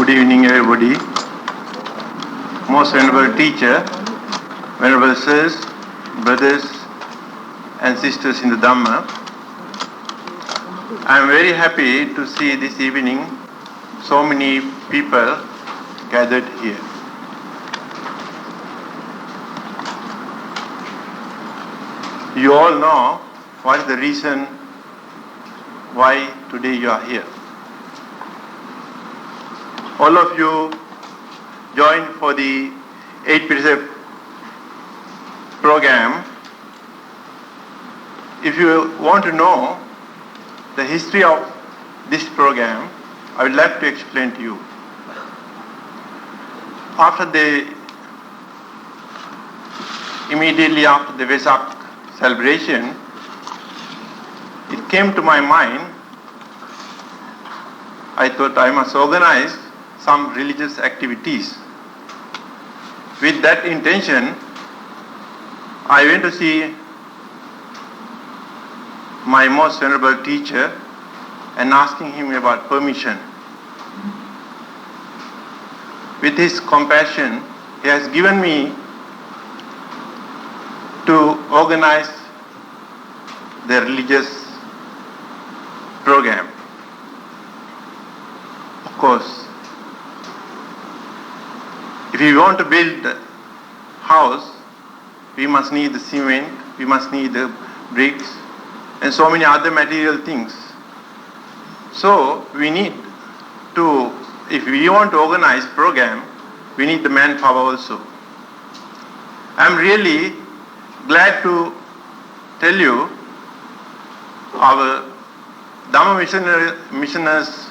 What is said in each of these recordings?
Good evening, everybody. Most venerable teacher, venerable sirs, brothers and sisters in the Dhamma, I am very happy to see this evening so many people gathered here. You all know what is the reason why today you are here. All of you joined for the 8 Precepts program. If you want to know the history of this program, I would like to explain to you. Immediately after the Vesak celebration, it came to my mind, I thought I must organize some religious activities. With that intention, I went to see my most venerable teacher and asking him about permission. With his compassion, he has given me to organize the religious program. Of course, if we want to build a house, we must need the cement, we must need the bricks, and so many other material things. So we need to, if we want to organize program, we need the manpower also. I'm really glad to tell you our Dhamma missioners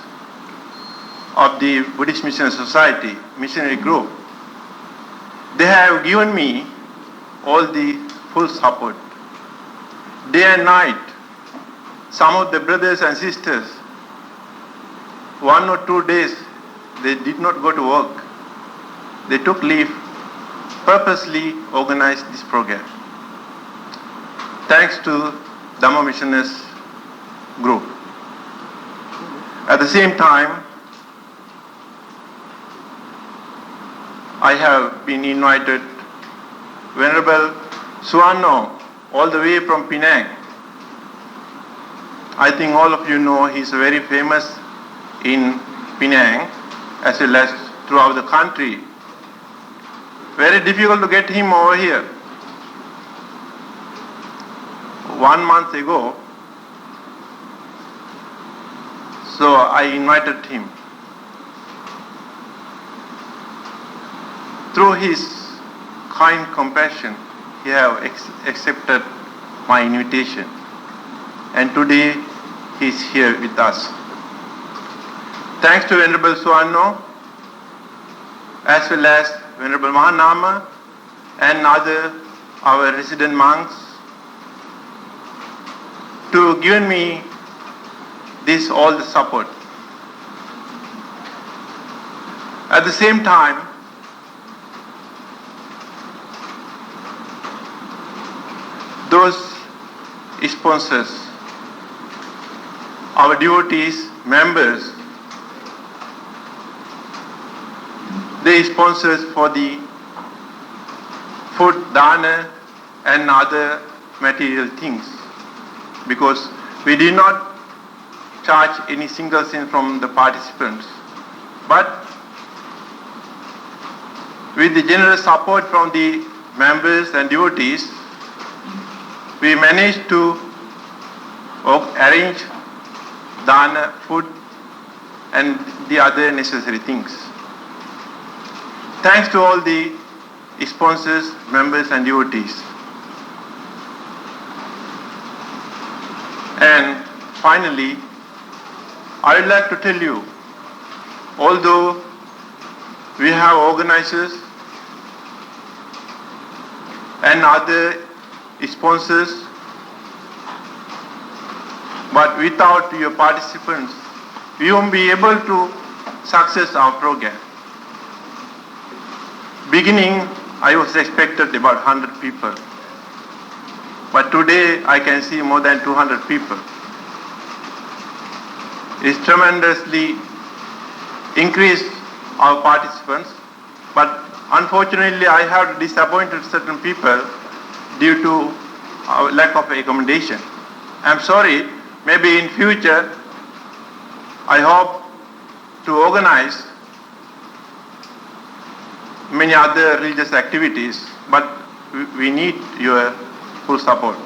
of the Buddhist Mission Society, missionary group, they have given me all the full support. Day and night, some of the brothers and sisters, 1 or 2 days, they did not go to work. They took leave, purposely organized this program. Thanks to Dhamma Missioners group. At the same time, I have been invited Venerable Suvanno, all the way from Penang. I think all of you know he is very famous in Penang as well as throughout the country. Very difficult to get him over here. 1 month ago, so I invited him. Through his kind compassion, he have accepted my invitation, and today he is here with us. Thanks to Venerable Suvanno, as well as Venerable Mahanama and other our resident monks, to give me this all the support. At the same time, those sponsors, our devotees, members, they sponsors for the food, dana and other material things, because we did not charge any single cent from the participants. But with the generous support from the members and devotees, we managed to arrange dana, food and the other necessary things. Thanks to all the sponsors, members and devotees. And finally, I would like to tell you, although we have organizers and other sponsors, but without your participants, we won't be able to success our program. Beginning, I was expected about 100 people, but today I can see more than 200 people. It's tremendously increased our participants, but unfortunately I have disappointed certain people due to our lack of accommodation. I'm sorry, maybe in future I hope to organize many other religious activities, but we need your full support.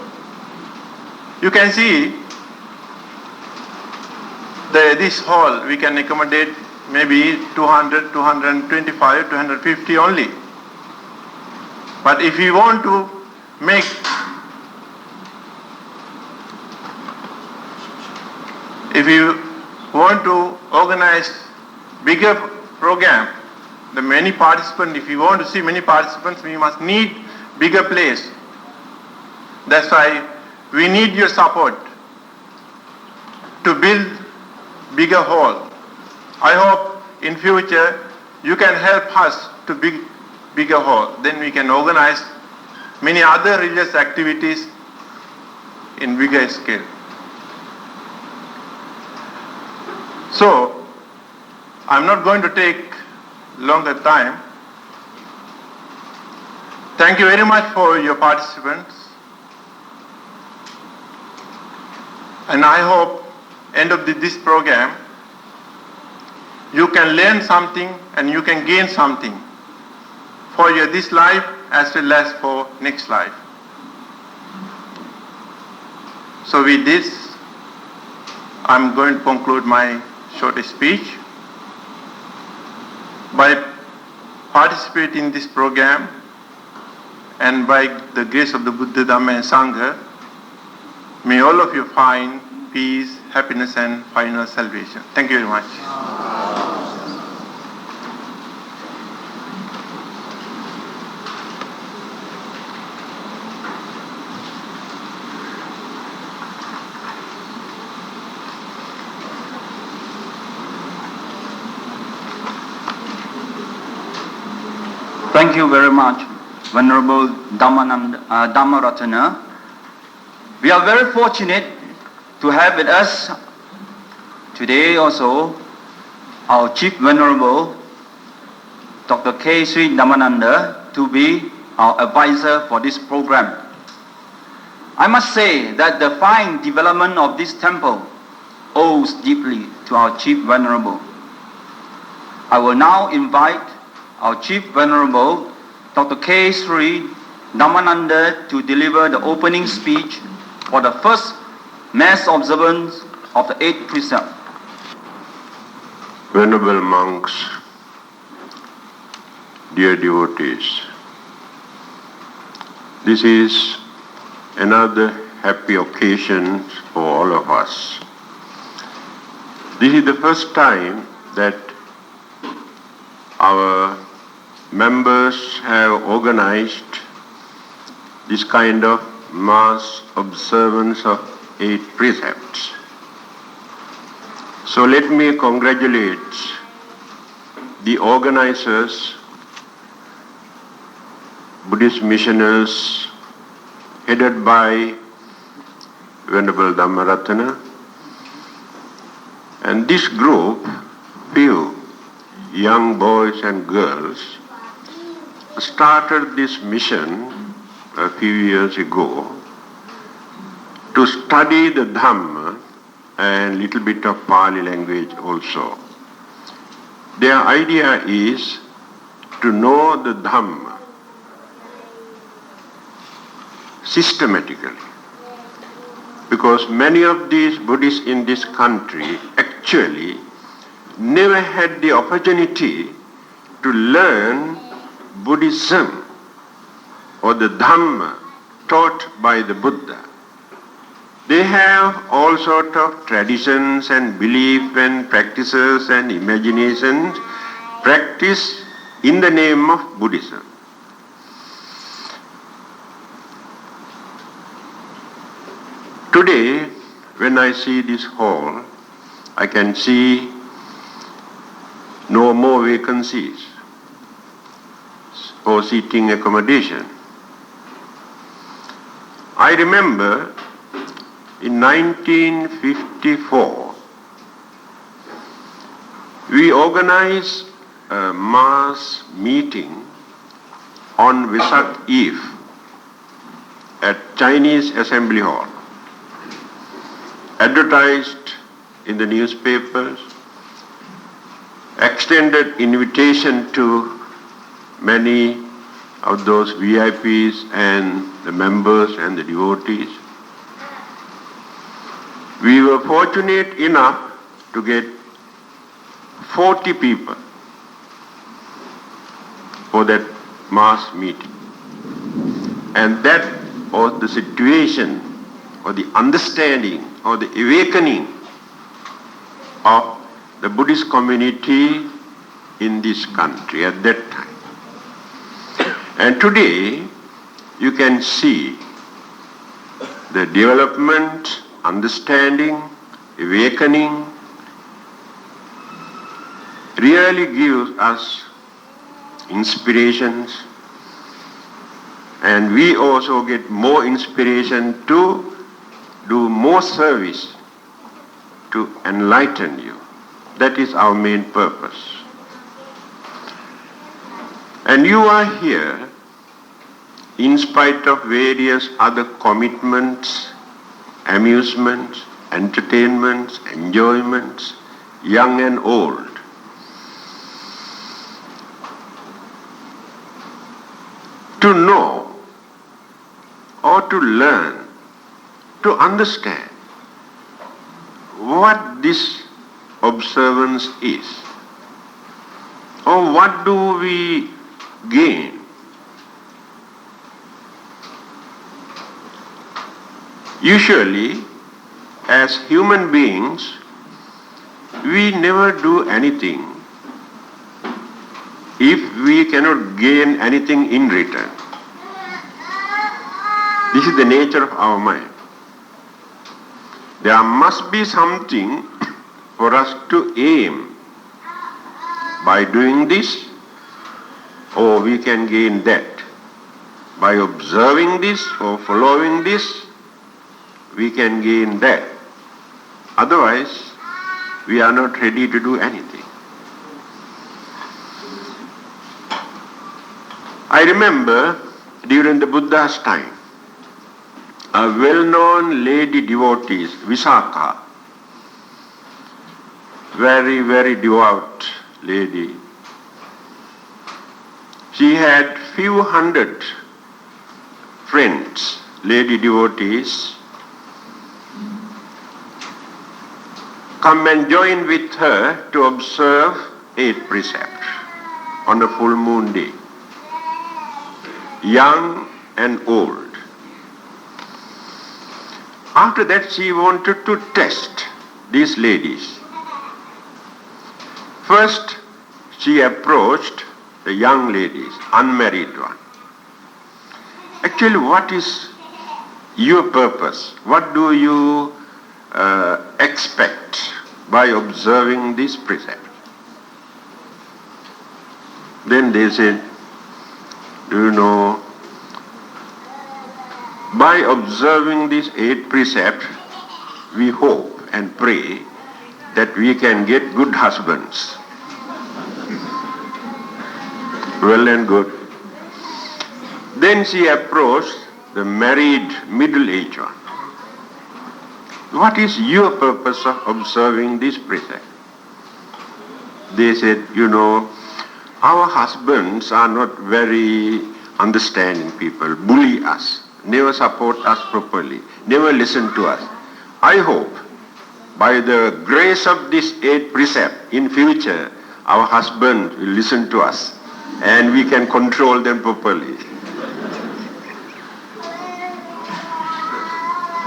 You can see this hall, we can accommodate maybe 200, 225, 250 only. But if you want to make if you want to organize bigger program, the many participants, if you want to see many participants, we must need bigger place. That's why we need your support to build bigger hall. I hope in future you can help us to build bigger hall. Then we can organize many other religious activities in bigger scale. So, I'm not going to take longer time. Thank you very much for your participants. And I hope end of this program you can learn something and you can gain something for your this life as well as for next life. So with this, I'm going to conclude my short speech. By participating in this program and by the grace of the Buddha, Dhamma and Sangha, may all of you find peace, happiness and final salvation. Thank you very much. Thank you very much, Venerable Dhammaratana. We are very fortunate to have with us today also our Chief Venerable Dr. K. Sri Dhammananda to be our advisor for this program. I must say that the fine development of this temple owes deeply to our Chief Venerable. I will now invite our Chief Venerable Dr. K. Sri Dhammananda to deliver the opening speech for the first mass observance of the 8th precept. Venerable monks, dear devotees, this is another happy occasion for all of us. This is the first time that our members have organized this kind of mass observance of 8 precepts. So let me congratulate the organizers, Buddhist missioners headed by Venerable Dhammaratana, and this group, few young boys and girls, started this mission a few years ago to study the Dhamma and little bit of Pali language also. Their idea is to know the Dhamma systematically, because many of these Buddhists in this country actually never had the opportunity to learn Buddhism or the Dhamma taught by the Buddha. They have all sorts of traditions and belief and practices and imaginations practiced in the name of Buddhism. Today, when I see this hall, I can see no more vacancies for seating accommodation. I remember in 1954, we organized a mass meeting on Vesak Eve at Chinese Assembly Hall, advertised in the newspapers, extended invitation to many of those VIPs and the members and the devotees. We were fortunate enough to get 40 people for that mass meeting. And that was the situation or the understanding or the awakening of the Buddhist community in this country at that time. And today you can see the development, understanding, awakening really gives us inspirations, and we also get more inspiration to do more service to enlighten you. That is our main purpose. And you are here in spite of various other commitments, amusements, entertainments, enjoyments, young and old. To know or to learn, to understand what this observance is, or what do we gain. Usually, as human beings, we never do anything if we cannot gain anything in return. This is the nature of our mind. There must be something for us to aim. By doing this, or we can gain that. By observing this or following this, we can gain that. Otherwise, we are not ready to do anything. I remember during the Buddha's time, a well-known lady devotee, Visakha, very, very devout lady. She had few hundred friends, lady devotees, come and join with her to observe 8 precepts on a full moon day, young and old. After that, she wanted to test these ladies. First, she approached the young ladies, unmarried one. Actually, what is your purpose? What do you expect by observing this precept? Then they said, do you know, by observing these 8 precepts, we hope and pray that we can get good husbands. Well and good. Then she approached the married middle-aged one. What is your purpose of observing this precept? They said, you know, our husbands are not very understanding people, bully us, never support us properly, never listen to us. I hope by the grace of this 8 precept, in future, our husband will listen to us and we can control them properly.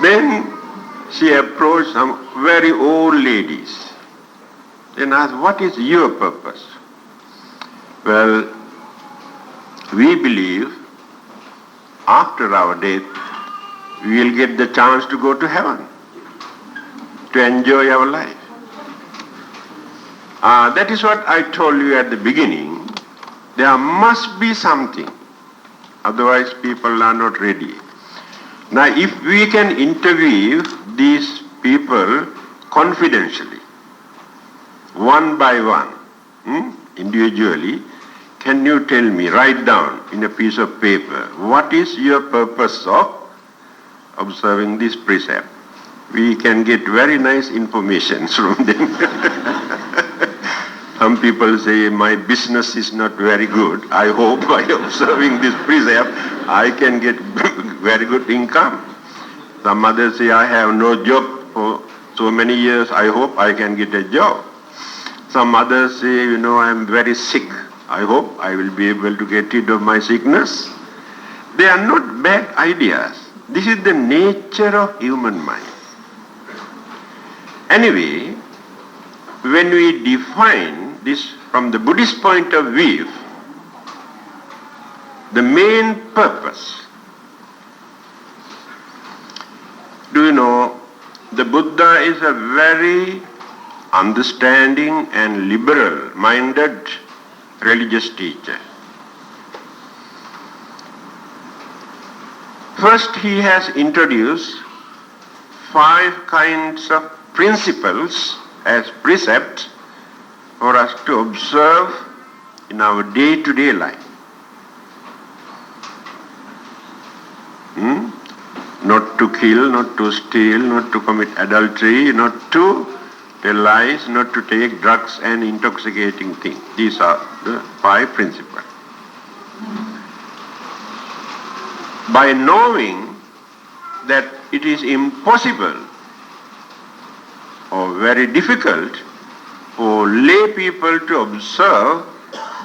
Then she approached some very old ladies and asked, what is your purpose? Well, we believe after our death, we will get the chance to go to heaven, to enjoy our life. That is what I told you at the beginning. There must be something. Otherwise, people are not ready. Now, if we can interview these people confidentially, one by one, individually, can you tell me, write down in a piece of paper, what is your purpose of observing this precept? We can get very nice information from them. Some people say, my business is not very good. I hope by observing this precept, I can get very good income. Some others say, I have no job for so many years. I hope I can get a job. Some others say, I am very sick. I hope I will be able to get rid of my sickness. They are not bad ideas. This is the nature of human mind. Anyway, when we define this from the Buddhist point of view, the main purpose, do you know, the Buddha is a very understanding and liberal-minded religious teacher. First, he has introduced 5 kinds of principles as precepts for us to observe in our day-to-day life. Not to kill, not to steal, not to commit adultery, not to tell lies, not to take drugs and intoxicating things. These are the 5 principles. By knowing that it is impossible or very difficult for lay people to observe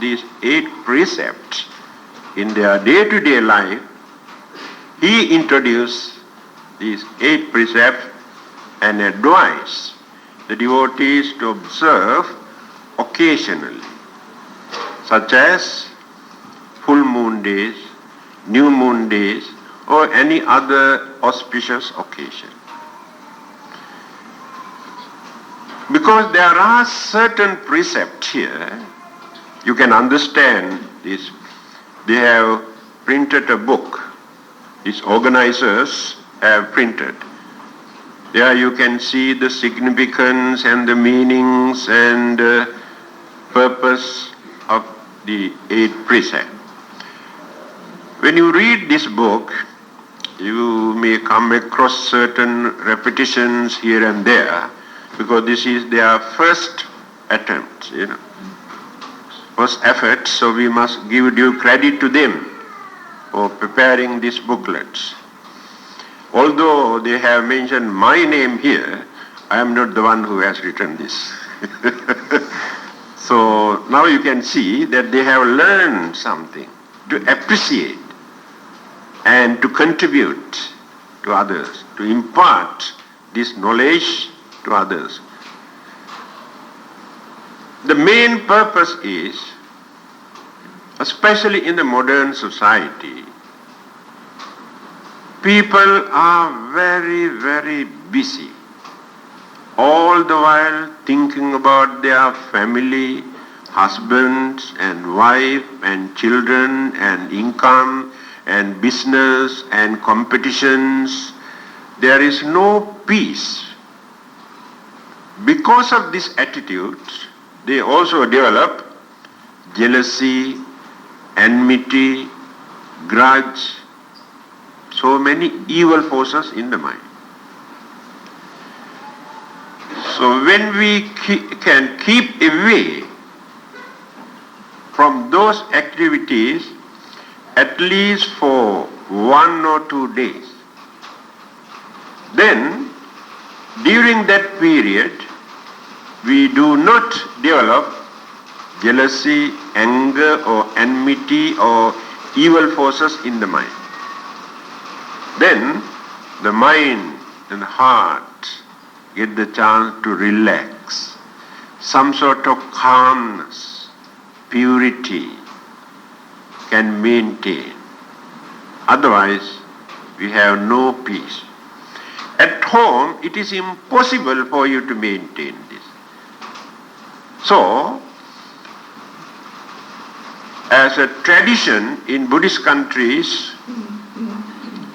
these 8 precepts in their day-to-day life, he introduced these 8 precepts and advised the devotees to observe occasionally, such as full moon days, new moon days, or any other auspicious occasion. Because there are certain precepts here, you can understand this. They have printed a book. These organizers have printed. There you can see the significance and the meanings and purpose of the 8 precepts. When you read this book, you may come across certain repetitions here and there, because this is their first attempt, first effort, so we must give due credit to them for preparing these booklets. Although they have mentioned my name here, I am not the one who has written this. So now you can see that they have learned something to appreciate and to contribute to others, to impart this knowledge to others. The main purpose is, especially in the modern society, people are very, very busy, all the while thinking about their family, husbands and wife and children and income and business and competitions. There is no peace. Because of this attitude, they also develop jealousy, enmity, grudge, so many evil forces in the mind. So when we can keep away from those activities at least for 1 or 2 days, then during that period we do not develop jealousy, anger or enmity or evil forces in the mind. Then the mind and heart get the chance to relax, some sort of calmness, purity can maintain. Otherwise, we have no peace. At home, it is impossible for you to maintain this. So, as a tradition in Buddhist countries,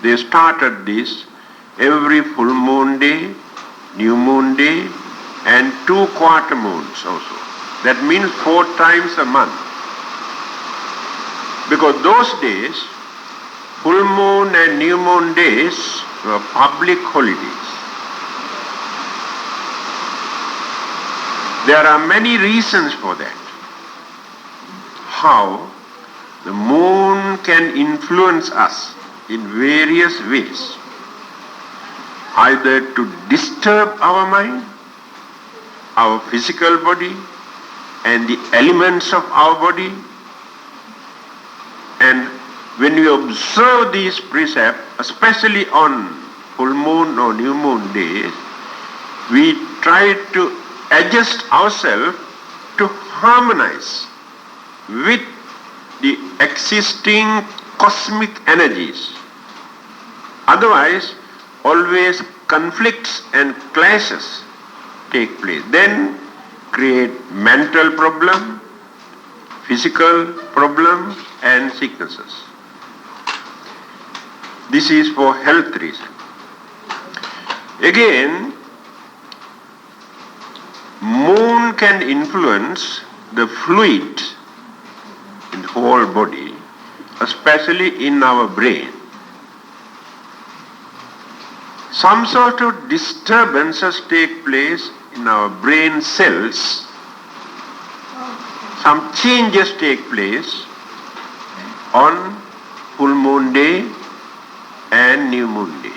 they started this every full moon day, new moon day, and 2 quarter moons also. That means 4 times a month. Because those days, full moon and new moon days were public holidays. There are many reasons for that. How the moon can influence us in various ways. Either to disturb our mind, our physical body, and the elements of our body. And when we observe these precepts, especially on full moon or new moon days, we try to adjust ourselves to harmonize with the existing cosmic energies. Otherwise, always conflicts and clashes take place. Then create mental problem, physical problem, and sicknesses. This is for health reason. Again, moon can influence the fluid in the whole body, especially in our brain. Some sort of disturbances take place in our brain cells. Some changes take place on full moon day and new moon day.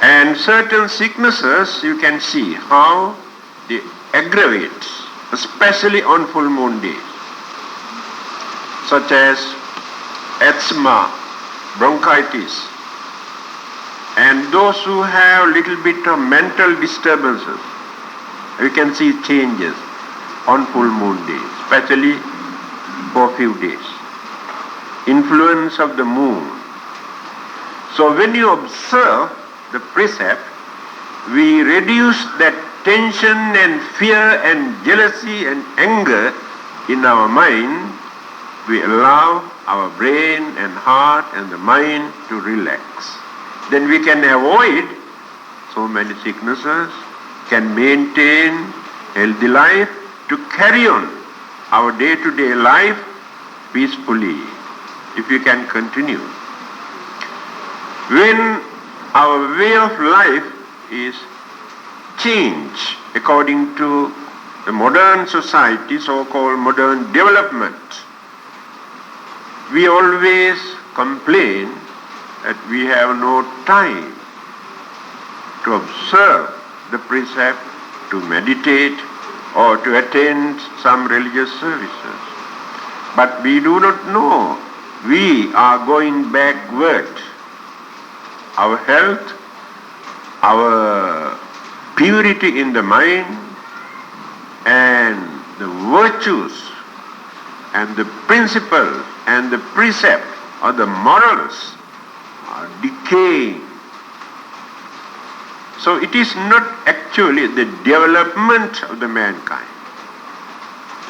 And certain sicknesses you can see how they aggravate, especially on full moon days, such as asthma, bronchitis, and those who have little bit of mental disturbances. You can see changes on full moon days, especially for a few days. Influence of the moon. So when you observe the precept, we reduce that tension and fear and jealousy and anger in our mind. We allow our brain and heart and the mind to relax. Then we can avoid so many sicknesses, can maintain healthy life, to carry on our day-to-day life peacefully, if we can continue. When our way of life is changed according to the modern society, so-called modern development, we always complain that we have no time to observe the precept, to meditate, or to attend some religious services. But we do not know. We are going backward. Our health, our purity in the mind, and the virtues, and the principle, and the precept, or the morals are decaying. So it is not actually the development of the mankind.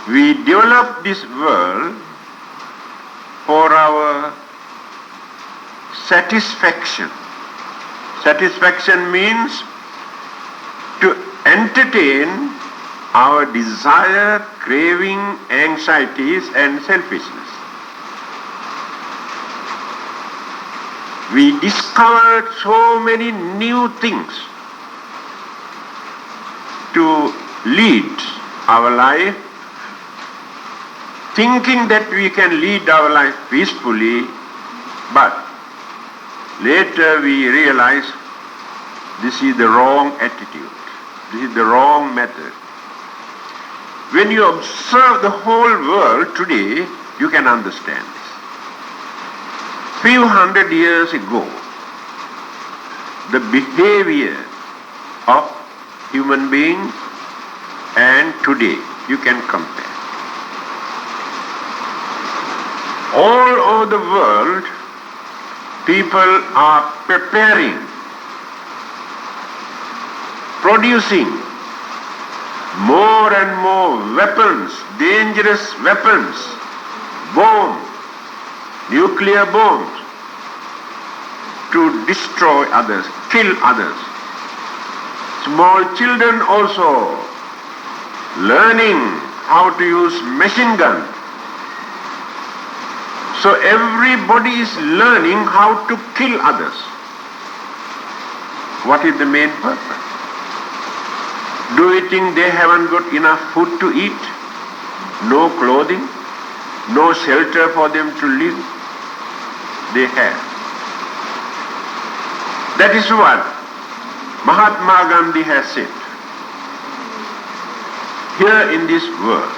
We develop this world for our satisfaction. Satisfaction means to entertain our desire, craving, anxieties, and selfishness. We discovered so many new things to lead our life, thinking that we can lead our life peacefully, but later we realize this is the wrong attitude, this is the wrong method. When you observe the whole world today, you can understand this. Few hundred years ago, the behavior of human beings and today, you can compare. All over the world, people are preparing, producing more and more weapons, dangerous weapons, bombs, nuclear bombs, to destroy others, kill others. Small children also learning how to use machine gun. So everybody is learning how to kill others. What is the main purpose? Do you think they haven't got enough food to eat? No clothing? No shelter for them to live? They have. That is what Mahatma Gandhi has said. Here in this world,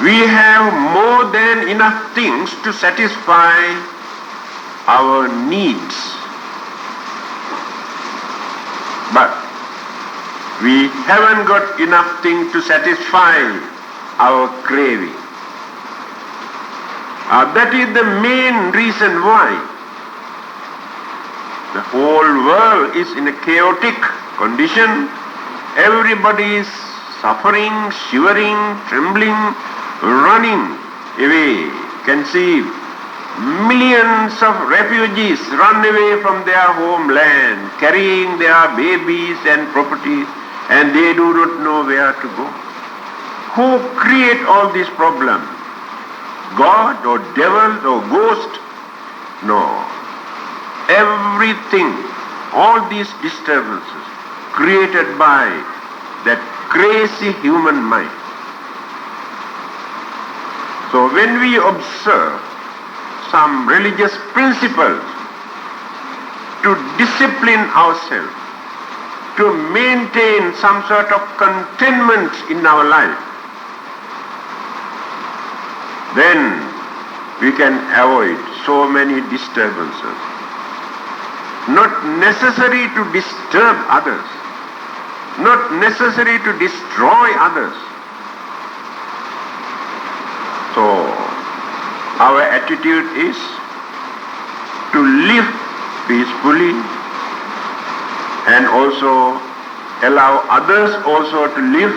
we have more than enough things to satisfy our needs. But we haven't got enough things to satisfy our craving. That is the main reason why the whole world is in a chaotic condition. Everybody is suffering, shivering, trembling, running away. Can see millions of refugees run away from their homeland, carrying their babies and property, and they do not know where to go. Who create all these problems? God or devil or ghost? No. Everything, all these disturbances created by that crazy human mind. So when we observe some religious principles to discipline ourselves, to maintain some sort of contentment in our life, then we can avoid so many disturbances. Not necessary to disturb others, not necessary to destroy others. So our attitude is to live peacefully and also allow others also to live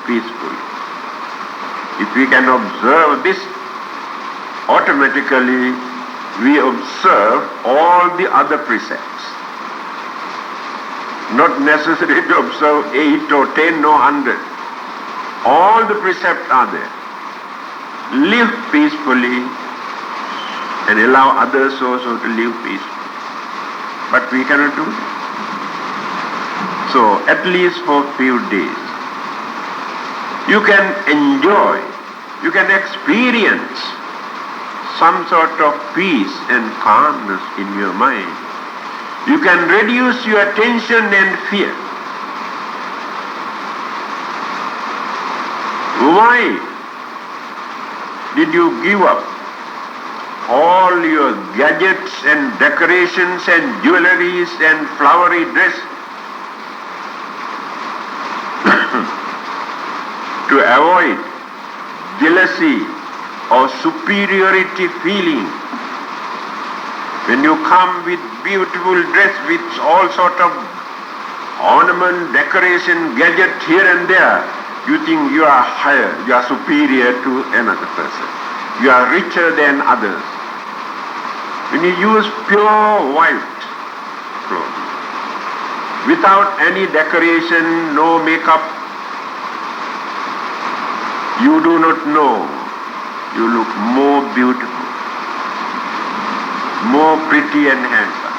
peacefully. If we can observe this, automatically we observe all the other precepts. Not necessary to observe 8 or 10 or 100. All the precepts are there. Live peacefully and allow others also to live peacefully. But we cannot do that. So at least for a few days, you can enjoy, you can experience some sort of peace and calmness in your mind. You can reduce your tension and fear. Why did you give up all your gadgets and decorations and jewelries and flowery dress to avoid jealousy or superiority feeling? When you come with beautiful dress with all sort of ornament, decoration, gadget here and there, you think you are higher, you are superior to another person. You are richer than others. When you use pure white clothes, without any decoration, no makeup, you do not know. You look more beautiful, more pretty and handsome.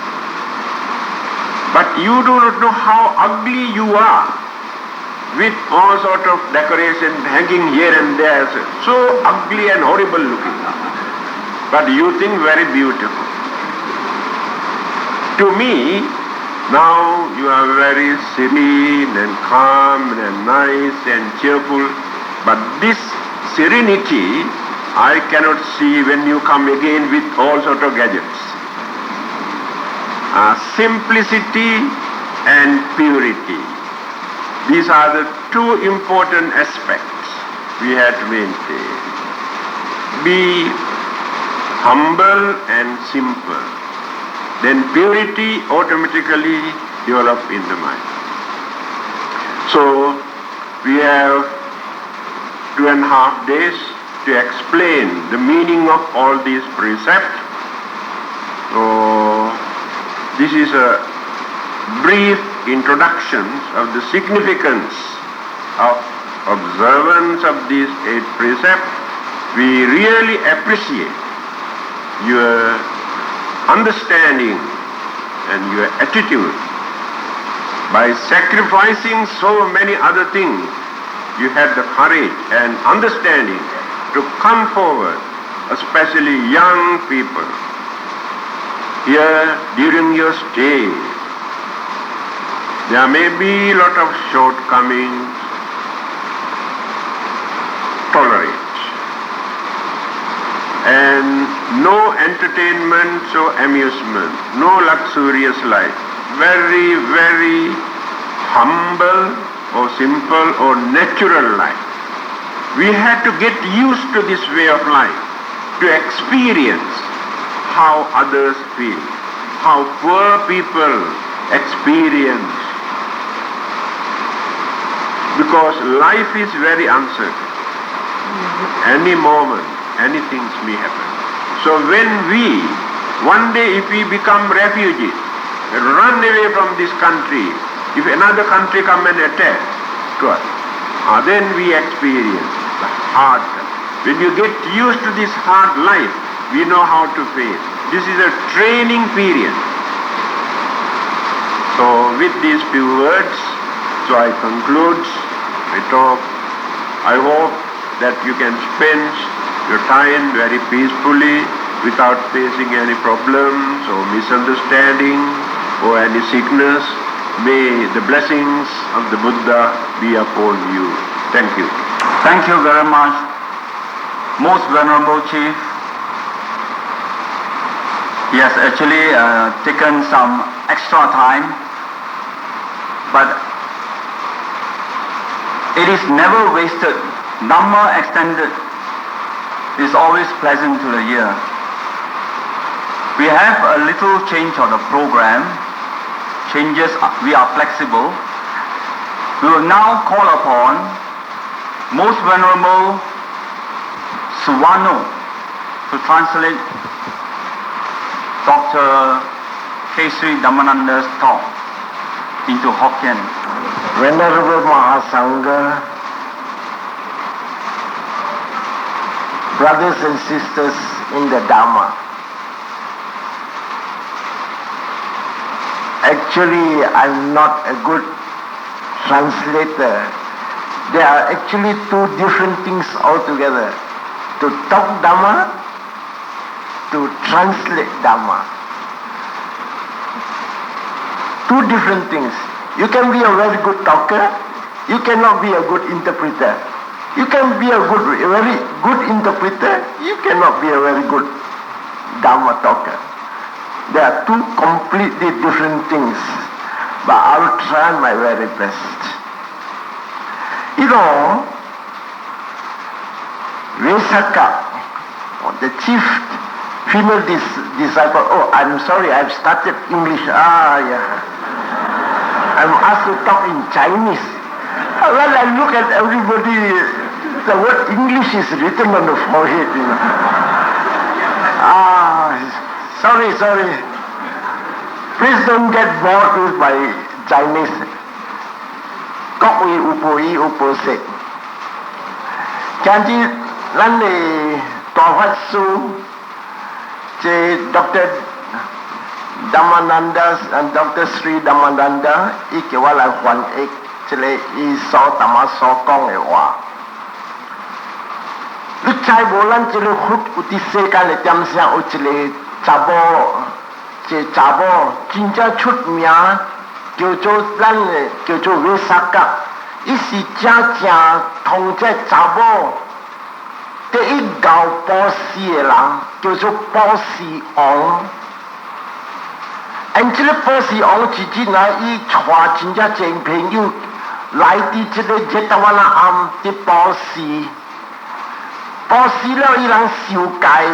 But you do not know how ugly you are with all sort of decoration hanging here and there, so ugly and horrible looking. But you think very beautiful. To me, now you are very serene and calm and nice and cheerful, but this serenity I cannot see when you come again with all sort of gadgets. Simplicity and purity. These are the two important aspects we have to maintain. Be humble and simple. Then purity automatically develops in the mind. So we have 2.5 days to explain the meaning of all these precepts. So this is a brief introduction of the significance of observance of these 8 precepts, we really appreciate your understanding and your attitude. By sacrificing so many other things, you had the courage and understanding to come forward, especially young people. Here, during your stay, there may be a lot of shortcomings. Tolerate. And no entertainment or amusement, no luxurious life. Very, very humble or simple or natural life. We had to get used to this way of life, to experience how others feel, how poor people experience. Because life is very uncertain. Any moment, anything may happen. So when we, one day if we become refugees, run away from this country, if another country come and attack to us, then we experience the hard time. When you get used to this hard life, we know how to face. This is a training period. So with these few words, so I conclude my talk. I hope that you can spend your time very peacefully without facing any problems or misunderstanding or any sickness. May the blessings of the Buddha be upon you. Thank you. Thank you very much, Most Venerable Chief. He has actually taken some extra time, but it is never wasted. Dhamma extended is always pleasant to the ear. We have a little change of the program. Changes, we are flexible. We will now call upon Most Venerable Suvanno to translate Dr. K.Sri Dhammananda's talk into Hokkien. Venerable Mahasangha, brothers and sisters in the Dhamma, actually I'm not a good translator. There are actually 2 different things altogether. To talk Dhamma, to translate Dhamma. 2 different things. You can be a very good talker, you cannot be a good interpreter. You can be a very good interpreter, you cannot be a very good Dhamma talker. They are 2 completely different things, but I will try my very best. You know, Vesaka, the chief female disciple, I'm sorry, I've started English, I'm asked to talk in Chinese. Well, I look at everybody, the word English is written on the forehead, you know. Sorry. Please don't get bored with my Chinese. Các vị upo y upo sek. Chẳng chỉ lần này tòa phát sư chế Dr. Dhammananda and Dr. Sri Dhammananda ý kêu là hoàn ích chế lệ ý so tama so con ấy hòa. Lúc trai bố lần chế lệ hút uti se ca lệ tiêm sang u chế lệ chá bó chính cha chút mía kêu cho lần lệ kêu cho Vesaka ý sĩ cha thông chế chá bó thế ý gạo bó xì lăng kêu cho bó xì ong. Anh chỉ là bó xì ong chỉ nói ý chua chính cha chênh phèn yêu lại đi chỉ là chế tawana am tí bó xì là ý lăng siêu cài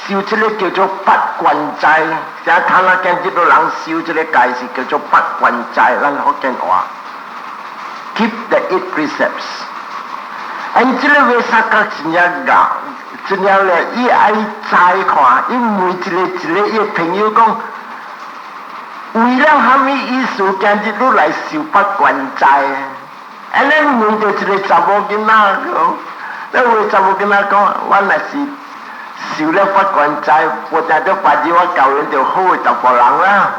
siêu chỉ là kêu cho bắt quan trái sẽ thằng là kênh chỉ là lăng siêu chỉ là cài xì kêu cho bắt quan trái lăng họ kênh hòa keep the 8 precepts. Anh chỉ là về sắc các chính nhà gạo chính nhà là ý ai trái khóa ý mùi chỉ là ý phèn yêu công vì lăng hàm ý ý số kênh chỉ là lại siêu bắt quan trái 安尼面对一个查某囡仔讲，那位查某囡仔讲，我若是受了法官在，我定得把你我教人就好诶查甫人啦。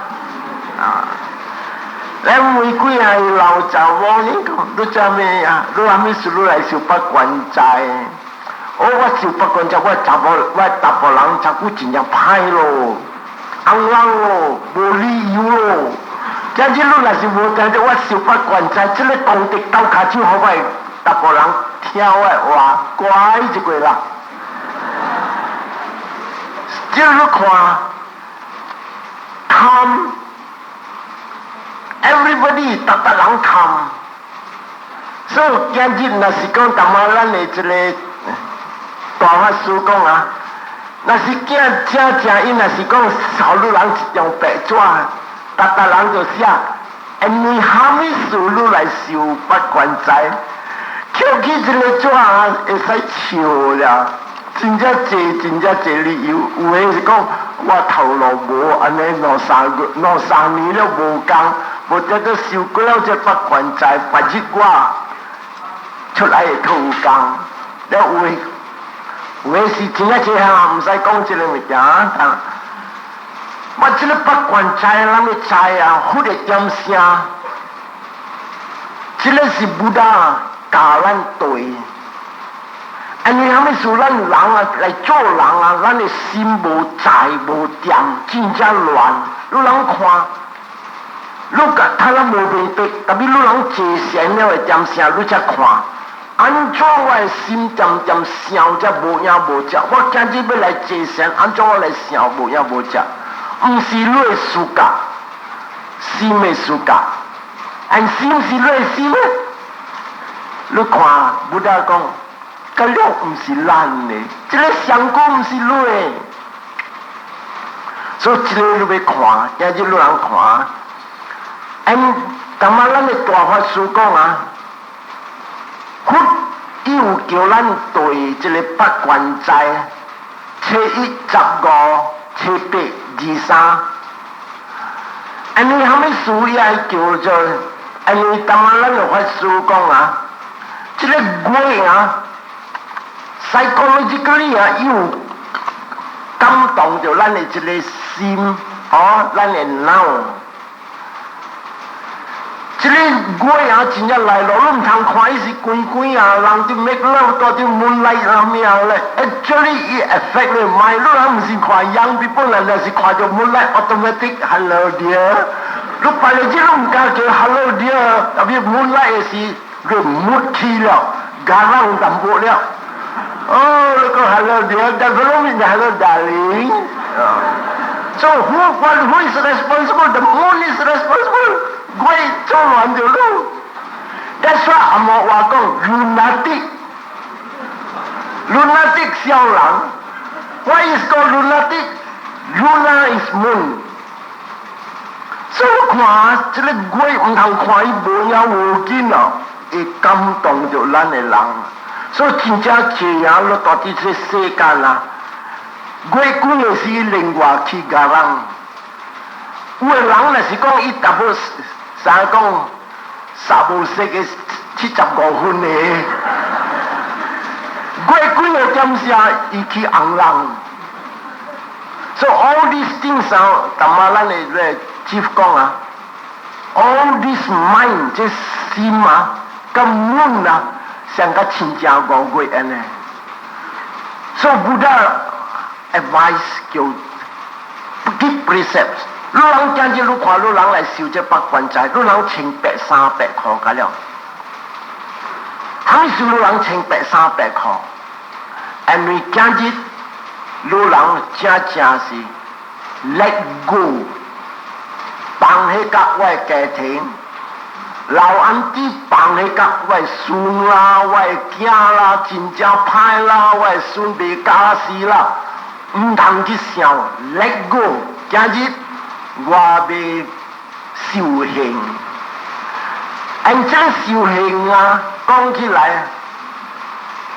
啊，咱每几下老查某，你讲你做咩呀？你阿咪是你来受法官在？我受法官在，我查甫人查久真正歹咯，肮脏咯，无理由咯。假如你若是无听着我受法官在，这个公敌斗骹手，好歹查甫人听我话，乖一过啦。即你看 ，come everybody 逐人 come， 所以今日若是讲淡薄咱的一个大法师讲啊，若是正因若是讲少女人一张白纸，逐人就写，因为虾米事你来受法官在，捡起一个纸啊，会使笑了。真正侪理由，有诶是讲我头路无安尼两三年了无工，无得到受过了这法官在，白日我出来会讨有工，了有诶是真正这项毋使讲这个物件啊。我这个法官在，咱要知啊，迄个点声，这个是不大教咱对。因为虾米事咱人啊来做人啊，咱的心无在无定，真正乱。你人看，你甲他咱无明白，特别你人坐闲了会点啥，你才看。安怎我的心渐想才无影无只？我今日要来坐闲，安怎我来想无影无只？毋是你的事教，心的事教。安心是你的心呢？你看，不得讲。个了毋是咱的，这个香菇毋是你的，所以这个你要看，今日你人看。当咱的大法师讲啊，伊有叫咱对这个八关斋，初一、15、初八、23，因为虾米事也叫做，因为当咱的法师讲啊，这个鬼啊。psychologically 啊，伊有感动着咱的一个心，咱的脑。这个月啊，真正来咯，你唔通看伊是关关啊，人就 make love 到啲 moonlight 啊咩啊咧。Actually 伊 affect 你 mind， 你唔是看 young people 啦，就是看着 moonlight automatic hello dear。你拜日子你唔敢叫 hello dear， 特別 moonlight 是你 mood 起了，加人淡薄了。look hello dear, development hello darling. So who is responsible? The moon is responsible. 鬼做乱就路。That's why 阿莫話講 lunatic 小人。Why is called lunatic? Luna is moon. So 看這個鬼唔通看伊無影無見啊，會感動着咱的人。所以真正這樣咯，到底這世間啊，鬼鬼的是另外去個人。有的人若是講伊達不啥講35歲嘅75分的，鬼鬼的點啥伊去紅人。So all these things 啊，淡仔咱的chief 講啊 ，all this mind 這心啊，咁悶啊。像個親家講過安尼，所以 Buddha advice 叫 give precepts。你人今日你看你人來受這八關齋，你人100、300塊㗎了，倘受你人100、300塊，因為今日你人正是 let go， 放棄各位家庭。老安弟放迄甲我孫啦，我囝啦，真正歹啦，我孫袂假死啦，唔通去想 let go。今日我要修行，這修行啊，講起來，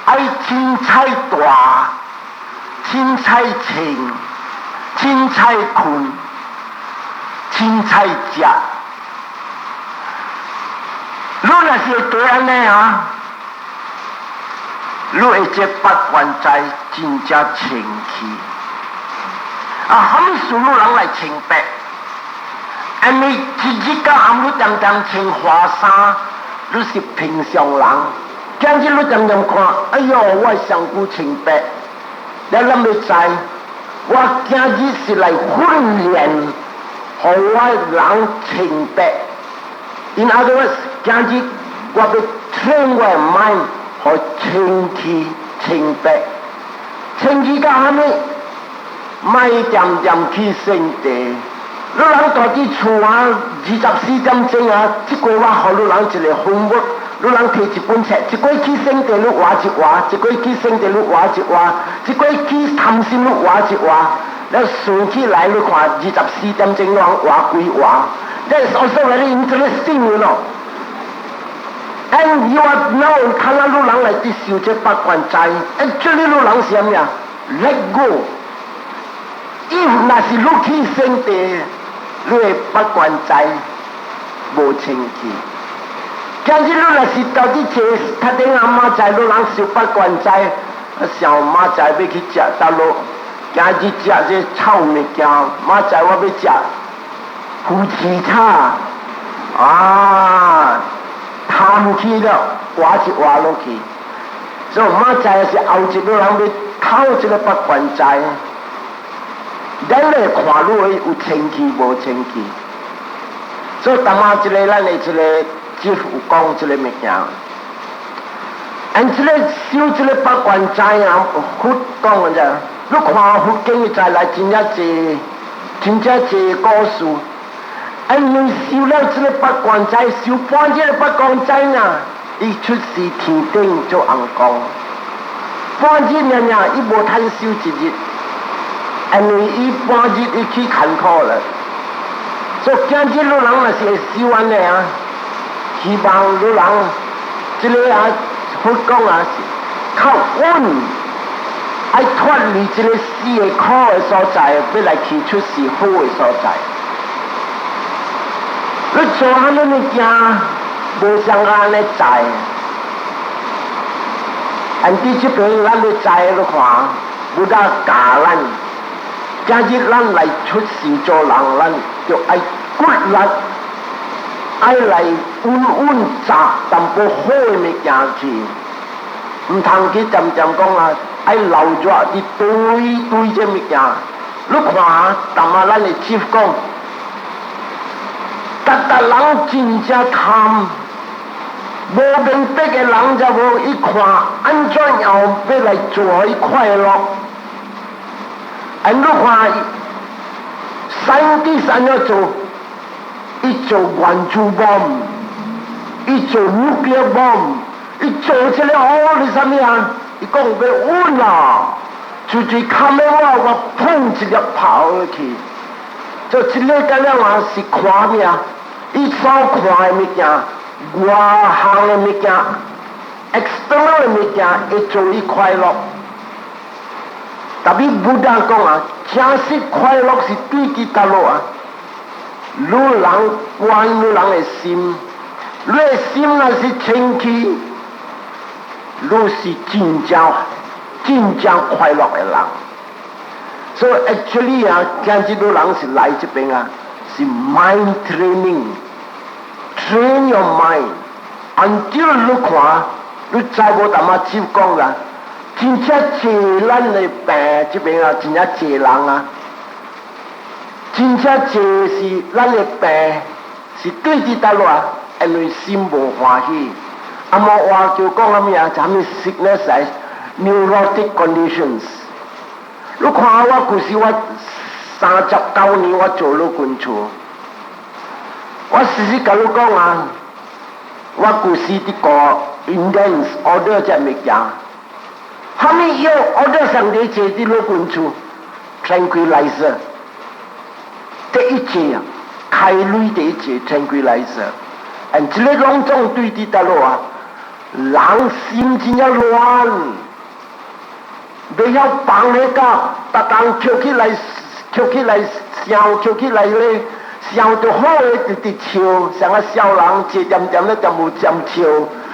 愛凊彩大，凊彩清，凊彩困，凊彩食。你你若是对安尼啊，你会这八关斋真正清气。啊，什么事你人来清白？因为日日到暗你点点穿花衫，你是平常人。今日你点点看，哎呦，我上古清白，你諗要知？我今日是来训练，互我人清白。In other words， 今日我要 train 我的 mind， 互清气清白。清气到虾米？莫点点去圣地。你人家己厝啊，24点钟啊，即个我互你人一个分物。你人摕一本册，一个去圣地你画一画，一个去圣地你画一画，一个去贪心你画一画，了顺起来你看24点钟人画几画。That is also very interesting, you know. And you are now 看到你人来接受这八关斋 ，actually 你人是啥物啊 ？Let go. If 若是你去圣地，你的八关斋无清气。今日你若是到底坐他顶阿妈在你人受八关斋，上妈在要去食倒落，今日食这臭物件，妈在我要食夫妻叉，啊，贪去了，画一画落去，所以妈在是后一个人要偷这个八关斋，咱来看你有清气无清气，所以淡仔一个咱的一个。即有讲即个物件，即个修即个八关斋啊，佛讲嘅啫。你看佛经里再来真正济故事。你修了即个八关斋，修半即个八关斋啊，伊出世天顶做红光。半日伊无通修一日，因为伊半日伊去艰苦了。所以今日你人若是会修安尼啊。希望你人，即个啊，佛讲啊，靠稳，爱脱离即个死的苦的所在，要来去出是好的所在。你做安尼物件，无像安尼知。伫即边咱要知你看，不得教咱。今日咱来出世做人，咱就爱骨力。爱来稳扎淡薄好的物件去，唔通去渐渐讲啊，爱留住一堆这物件。你看，淡仔咱的接讲，逐人真正贪，无明白的人就无一看，安怎样要来做伊快乐？你看，scientist安怎做？伊做原子bomb，伊做 nuclear bomb，伊做这个你啥物啊？伊讲要稳啊，就看的我碰一个跑落去，就这个干了嘛是看咩？伊所看的物件，外行的物件 ，external 的物件会做伊快乐。特别不但讲啊，真实快乐是对伫倒落啊。你人关你人的心，你的心若是清气，你是真正快乐的人。所以 actually 啊，今日你人是来这边啊，是 mind training，train your mind。until 你看，你再无淡仔接讲啦，真正济咱的病这边啊，真正济人啊。真正济是咱的病，是对伫倒落，因为心无欢喜。啊，无话就讲啥物啊？啥物 sickness 係 neurotic conditions。你看我故事，我39年我做老官厝，我時甲你講啊，我故事啲個 intense order 只物件，後面要 order 上啲借啲老官厝 tranquilizer。第一节啊，开类第一节 tranquilizer， 这个拢总对伫倒落啊，人心真正乱，袂晓放迄个，逐工捡起来，想捡起来咧，想到好的就伫笑，像个小人一点点咧就无尖笑，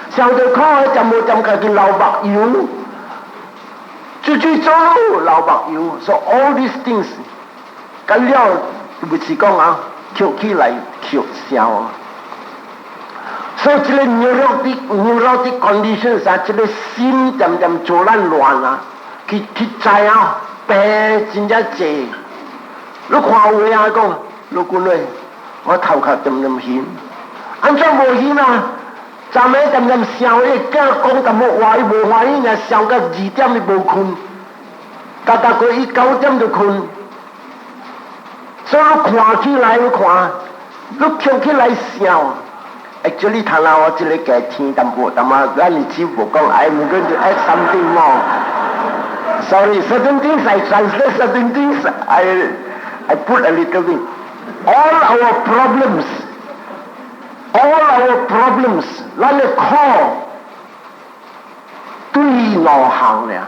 想到苦的就无尖家己流目油，最走路流目油。So all these things， 咁了不是讲啊，扣起来扣笑。所以这个 neurotic conditions 啊，这个心渐渐做咱乱啊，去知啊，病真正济。你看有啊讲，老君嘞，我头壳渐渐晕，安怎无晕啊？昨暝渐渐笑，伊囝讲淡薄话，伊无欢喜，若笑到2点伊无困，大概伊9点就困。所以你看起来，你看，你跳起来笑。Actually， 睇下我这里嘅天淡薄，但係咱你只不講 I'm going to add something more. Sorry, certain things I translate, certain things I put a little bit. All our problems， 咱嘅苦對內行咧。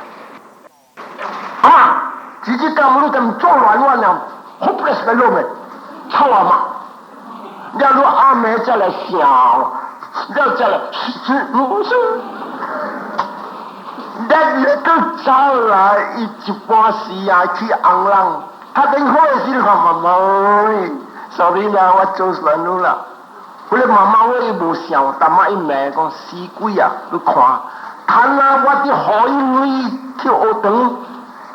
啊，自己咁你咁做亂啊 ，hopeless 嘅路咪，臭啊嘛！要如阿妹再来笑，要再来不是。That little child 啊，伊一般时啊去红人，他等好的时候妈妈，sorry 啦，我做错路啦。后来妈妈我伊无笑，但嘛伊骂讲死鬼啊！你看，看啊，我啲好伊去学堂，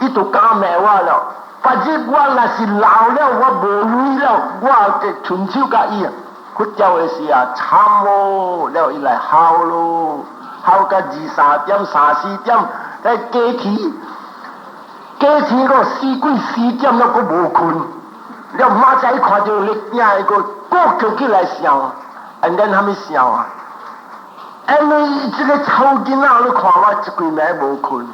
伊就敢骂我了。反正我若是老了，我无钱了，我嘅伸手甲伊啊，去钓的时啊，惨哦，了伊来嚎咯，嚎到2-3点、3-4点，在加起个死鬼4点了，佫无困，了妈仔看到你囝一个佫叫起来笑 ，and then 他们笑啊，因这个臭囡仔，你看我一几暝无困。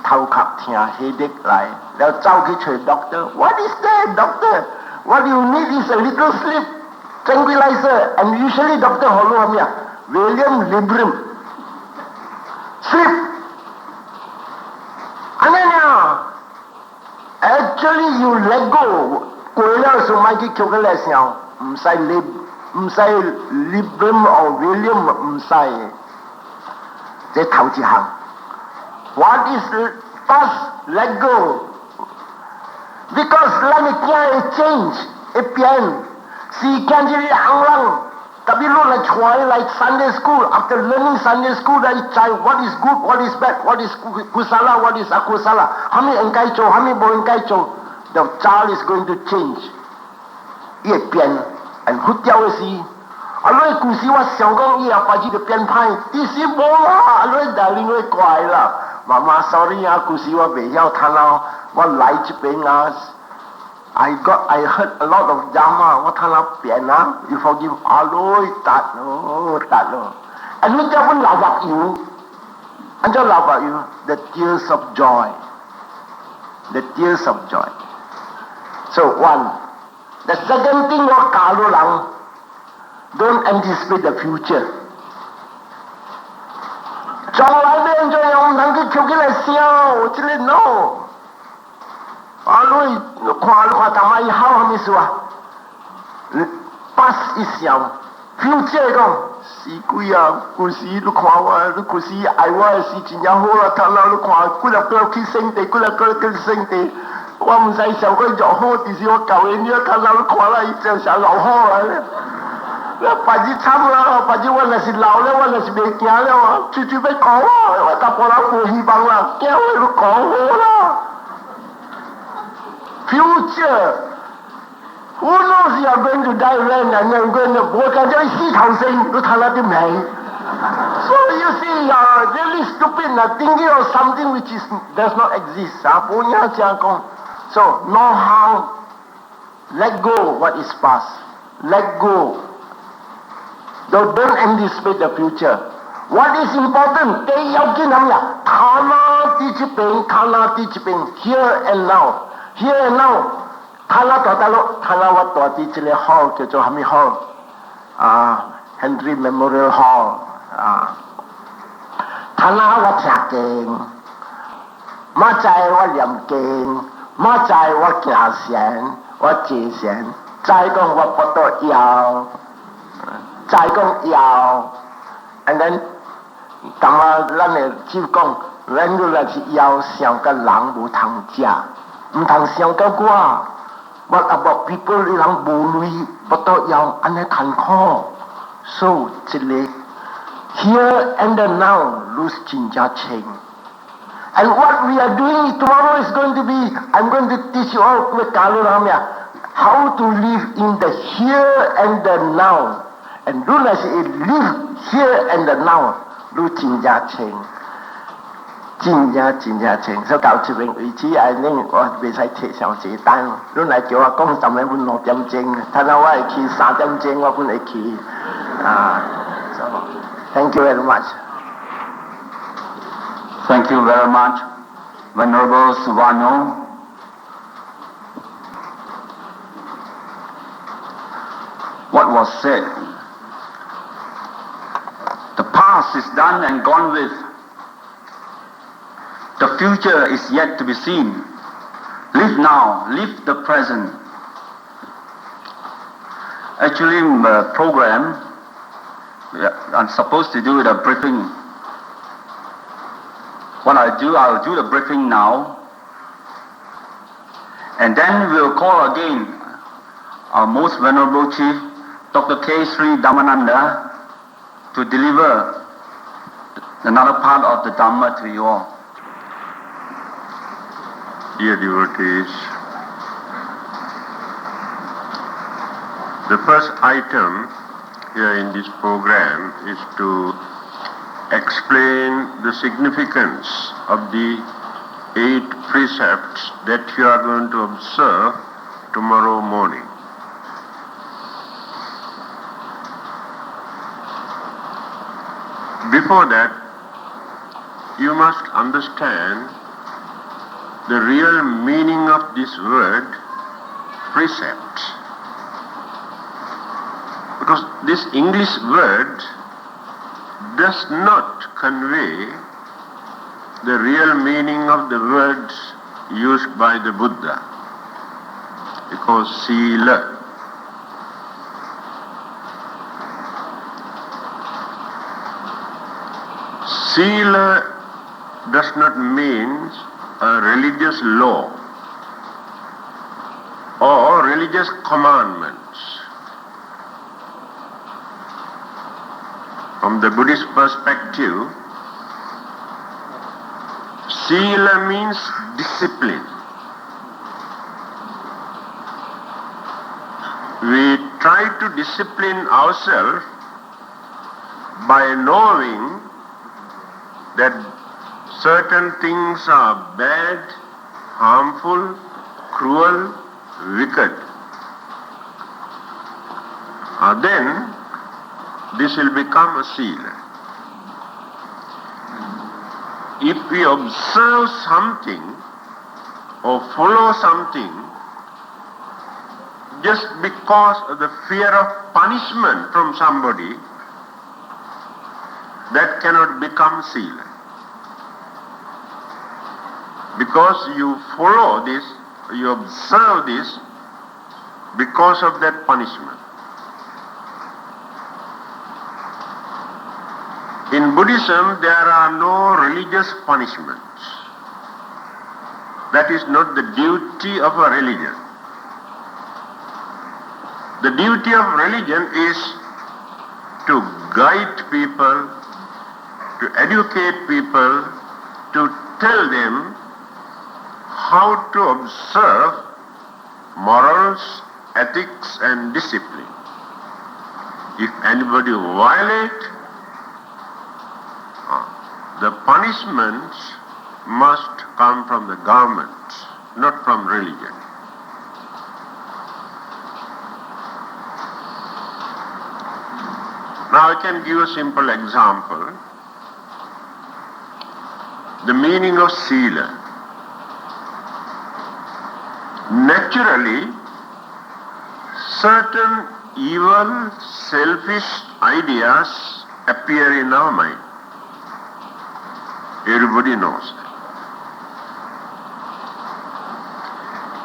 頭殼痛 headache 嚟，然後走去找 doctor。What is that, doctor? What you need is a little sleep tranquilizer. And usually doctor 好攞咩啊 ？Valium, Librium. Sleep. And then actually you let go. 過了就買去叫佢嚟上，唔使 Librium or Valium 唔使，這頭一行。What is first? Let go. Because 咱嘅囝會 change， 會變。時間就行人，特別落嚟坐嚟 Sunday school。After learning Sunday school，嚟知 what is good, what is bad, what is kusala, what is akusala。係咪應該做，係咪唔應該做 ？The child is going to change。伊會變，and 好掉嘅事。阿女故事我想講，伊阿爸就變歹，啲事冇啦，阿女大另外怪啦。媽媽 sorry 啊，故事我未曉聽啦，我嚟這邊啊 I heard a lot of drama， 我聽到變啊 ，you forgive 阿女達咯，and 你叫我流白油，按照流白油 the tears of joy，the tears of joy。So one，the second thing 我教到人 ，don't anticipate the future。將來邊就用能夠跳起來笑，我這裡 no。阿女，看他媽以後係咪說啊？ past 一想 ，future 講死鬼啊！故事你看我，你故事愛我嘅事真正好啦，睇啦你看，幾日過去聖地，幾日過去聖地，我唔使想佢就好，但是我舊嘅你睇啦你看啦，伊就想老好啊！白日慘啦，白日我若是老了，我若是未行了啊，處處要講啊，我搭波人冇希望啦，驚佢都講好啦。Future, who knows you are going to die when and you're going to work and you see how saying, look how that may. So you see, really stupid, thinking of something which does not exist. So know how, let go what is past. Let go. Don't anticipate the future. What is important? Here and now. Here and now. 睇啦，我大啲一個 hall 叫做咩 hall？ Henry Memorial Hall 睇啦，我聽經，乜仔我念經，乜仔我行善，我借善，再讲我不到腰，再讲腰 ，and then 咁啊，咱诶就讲，咱如来是腰伤甲人无通食，唔通伤甲我。What about people 你人无类不到腰，安尼艰苦，so 一个 here and now 你真正清。And what we are doing tomorrow is going to be, I'm going to teach you all how to live in the here and the now. And do not live here and the now. Do 真正清，真正清。所以到这边为止，我袂使摕上一单。你来叫我讲10分6点钟，睇下我会去3点钟，我本会去。So, thank you very much. Thank you very much, Venerable Suvanno. What was said? The past is done and gone with. The future is yet to be seen. Live now, live the present. Actually, in the program, I'm supposed to do a briefing. What I'll do the briefing now, and then we'll call again our most venerable chief, Dr. K. Sri Dhammananda, to deliver another part of the Dhamma to you all. Dear devotees, the first item here in this program is to explain the significance of the 8 precepts that you are going to observe tomorrow morning. Before that, you must understand the real meaning of this word precept. Because this English word does not convey the real meaning of the words used by the Buddha. Because sila. Sila does not mean a religious law or religious commandments. From the Buddhist perspective, sila means discipline. We try to discipline ourselves by knowing that certain things are bad, harmful, cruel, wicked. Then this will become a sila. If we observe something or follow something just because of the fear of punishment from somebody, that cannot become sila. Because you follow this, you observe this because of that punishment. In Buddhism, there are no religious punishments. That is not the duty of a religion. The duty of religion is to guide people, to educate people, to tell them how to observe morals, ethics and discipline. If anybody violates, the punishments must come from the government, not from religion. Now I can give a simple example. The meaning of sila. Naturally, certain evil, selfish ideas appear in our mind. Everybody knows that.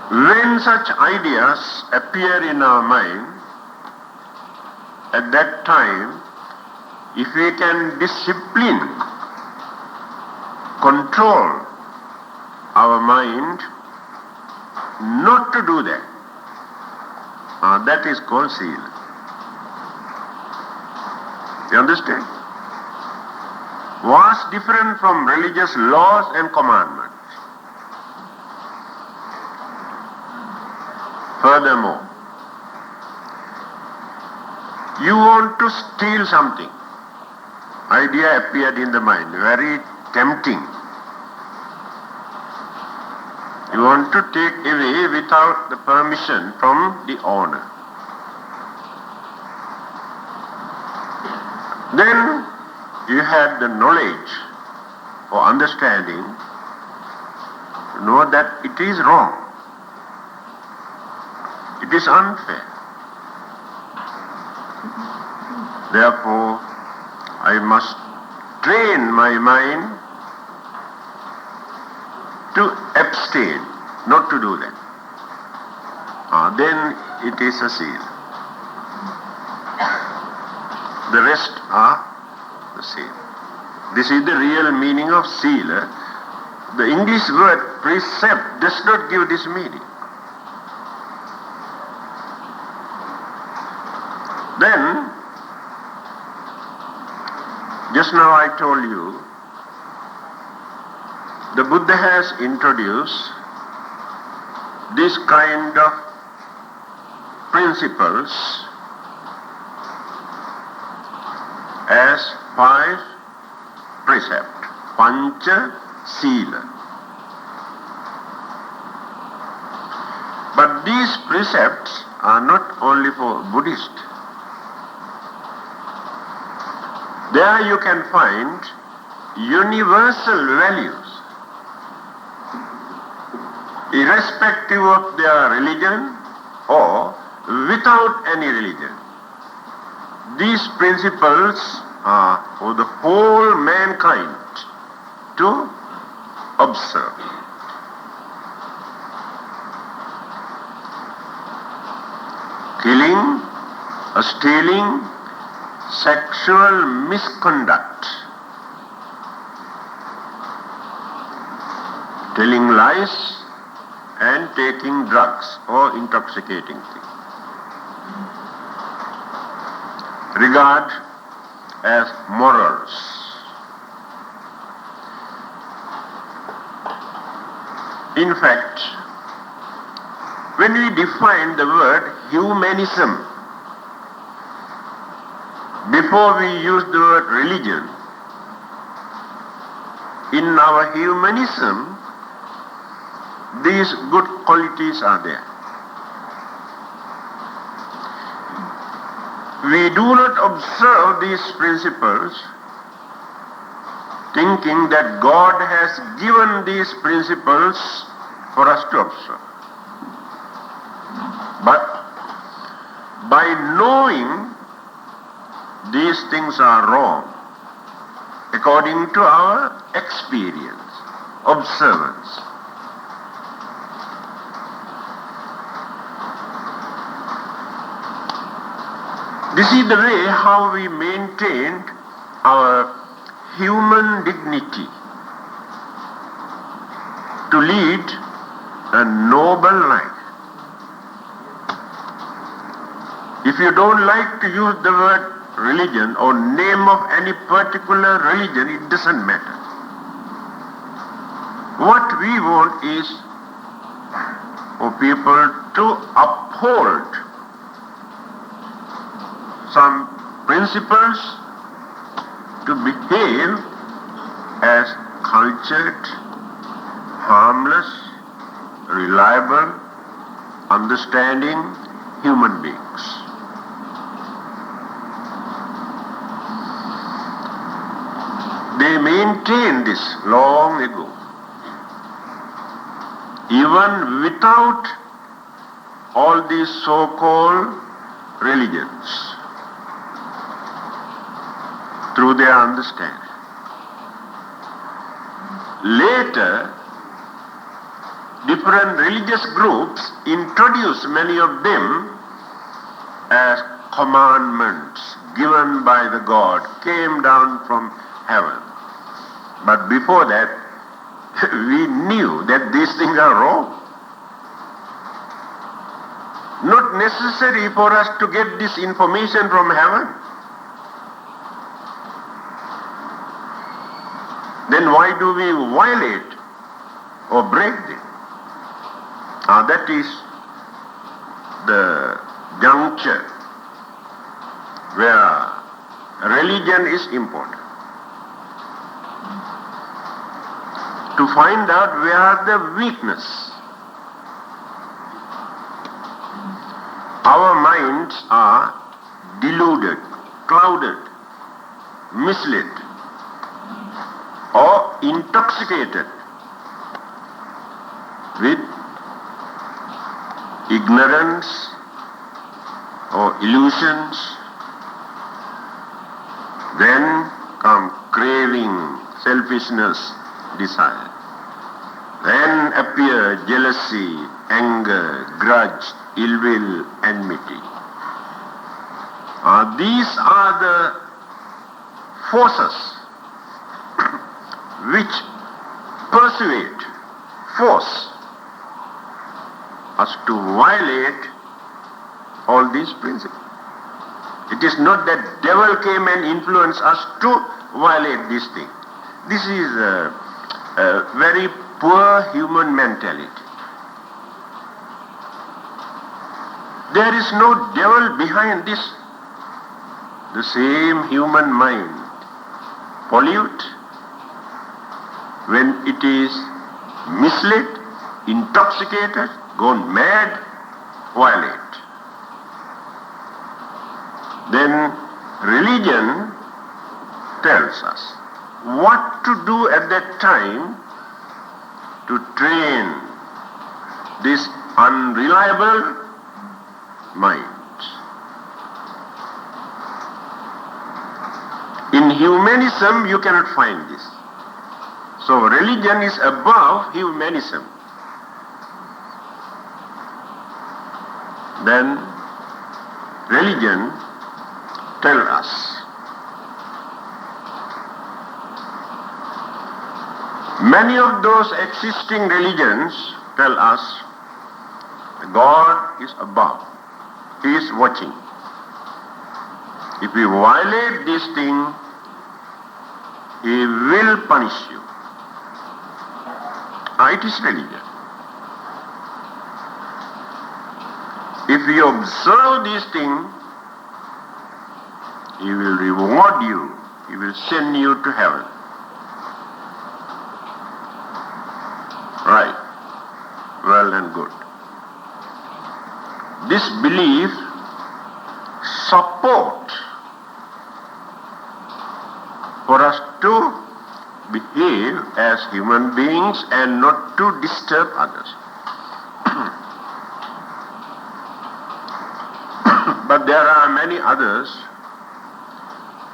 When such ideas appear in our mind, at that time, if we can discipline, control our mind not to do that, that is called sila. You understand? Vast different from religious laws and commandments. Furthermore, you want to steal something. Idea appeared in the mind, very tempting. You want to take away without the permission from the owner. Then you had the knowledge or understanding to know that it is wrong. It is unfair. Therefore, I must train my mind to abstain, not to do that. Then it is a sila. The rest are the same. This is the real meaning of sila. The English word precept does not give this meaning. Then, just now I told you, the Buddha has introduced this kind of principles as 5 precepts, Pancha Sila. But these precepts are not only for Buddhists. There you can find universal values, irrespective of their religion or without any religion. These principles are for the whole mankind to observe. Killing, stealing, sexual misconduct, telling lies, and taking drugs or intoxicating things. Regard as morals. In fact, when we define the word humanism, before we use the word religion, in our humanism, these good qualities are there. We do not observe these principles thinking that God has given these principles for us to observe. But by knowing these things are wrong, according to our experience, observance, this is the way how we maintain our human dignity to lead a noble life. If you don't like to use the word religion or name of any particular religion, it doesn't matter. What we want is for people to uphold some principles, to behave as cultured, harmless, reliable, understanding human beings. They maintained this long ago, even without all these so-called religions, through their understanding. Later, different religious groups introduce many of them as commandments given by the God, came down from heaven. But before that, we knew that these things are wrong. Not necessary for us to get this information from heaven. Then why do we violate or break them? That is the juncture where religion is important. To find out where the weakness. Our minds are deluded, clouded, misled, or intoxicated with ignorance or illusions. Then come craving, selfishness, desire. Then appear jealousy, anger, grudge, ill will, enmity. These are the forces which persuade, force us to violate all these principles. It is not that devil came and influenced us to violate this thing. This is a very poor human mentality. There is no devil behind this. The same human mind pollute when it is misled, intoxicated, gone mad, violate. Then religion tells us what to do at that time to train this unreliable mind. In humanism, you cannot find this. So religion is above humanism. Then religion tells us many of those existing religions tell us God is above. He is watching. If you violate this thing, He will punish you. It is religion. If you observe this thing, He will reward you. He will send you to heaven. Right. Well and good. This belief support for us to behave as human beings and not to disturb others. But there are many others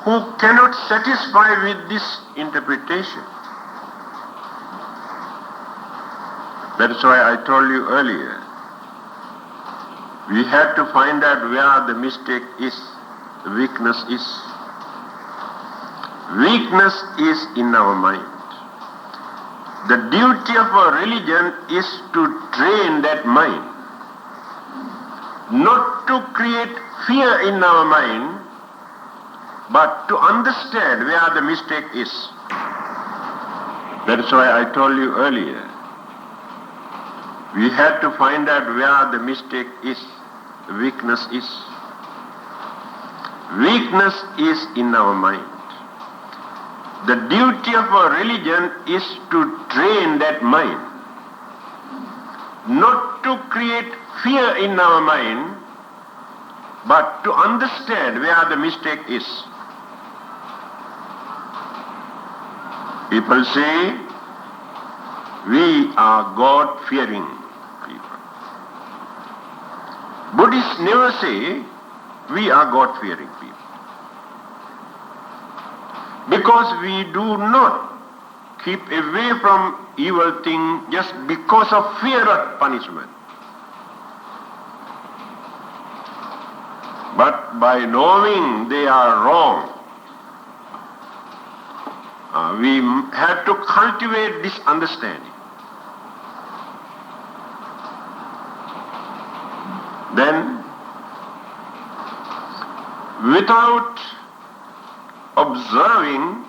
who cannot satisfy with this interpretation. That's why I told you earlier, we had to find out where the mistake is, the weakness is. Weakness is in our mind. The duty of our religion is to train that mind, not to create fear in our mind, but to understand where the mistake is. That's why I told you earlier, we had to find out where the mistake is, the weakness is. Weakness is in our mind. The duty of our religion is to train that mind, not to create fear in our mind, but to understand where the mistake is. People say, we are God-fearing people. Buddhists never say, we are God-fearing people. Because we do not keep away from evil things just because of fear of punishment. But by knowing they are wrong, we have to cultivate this understanding. Then, without observing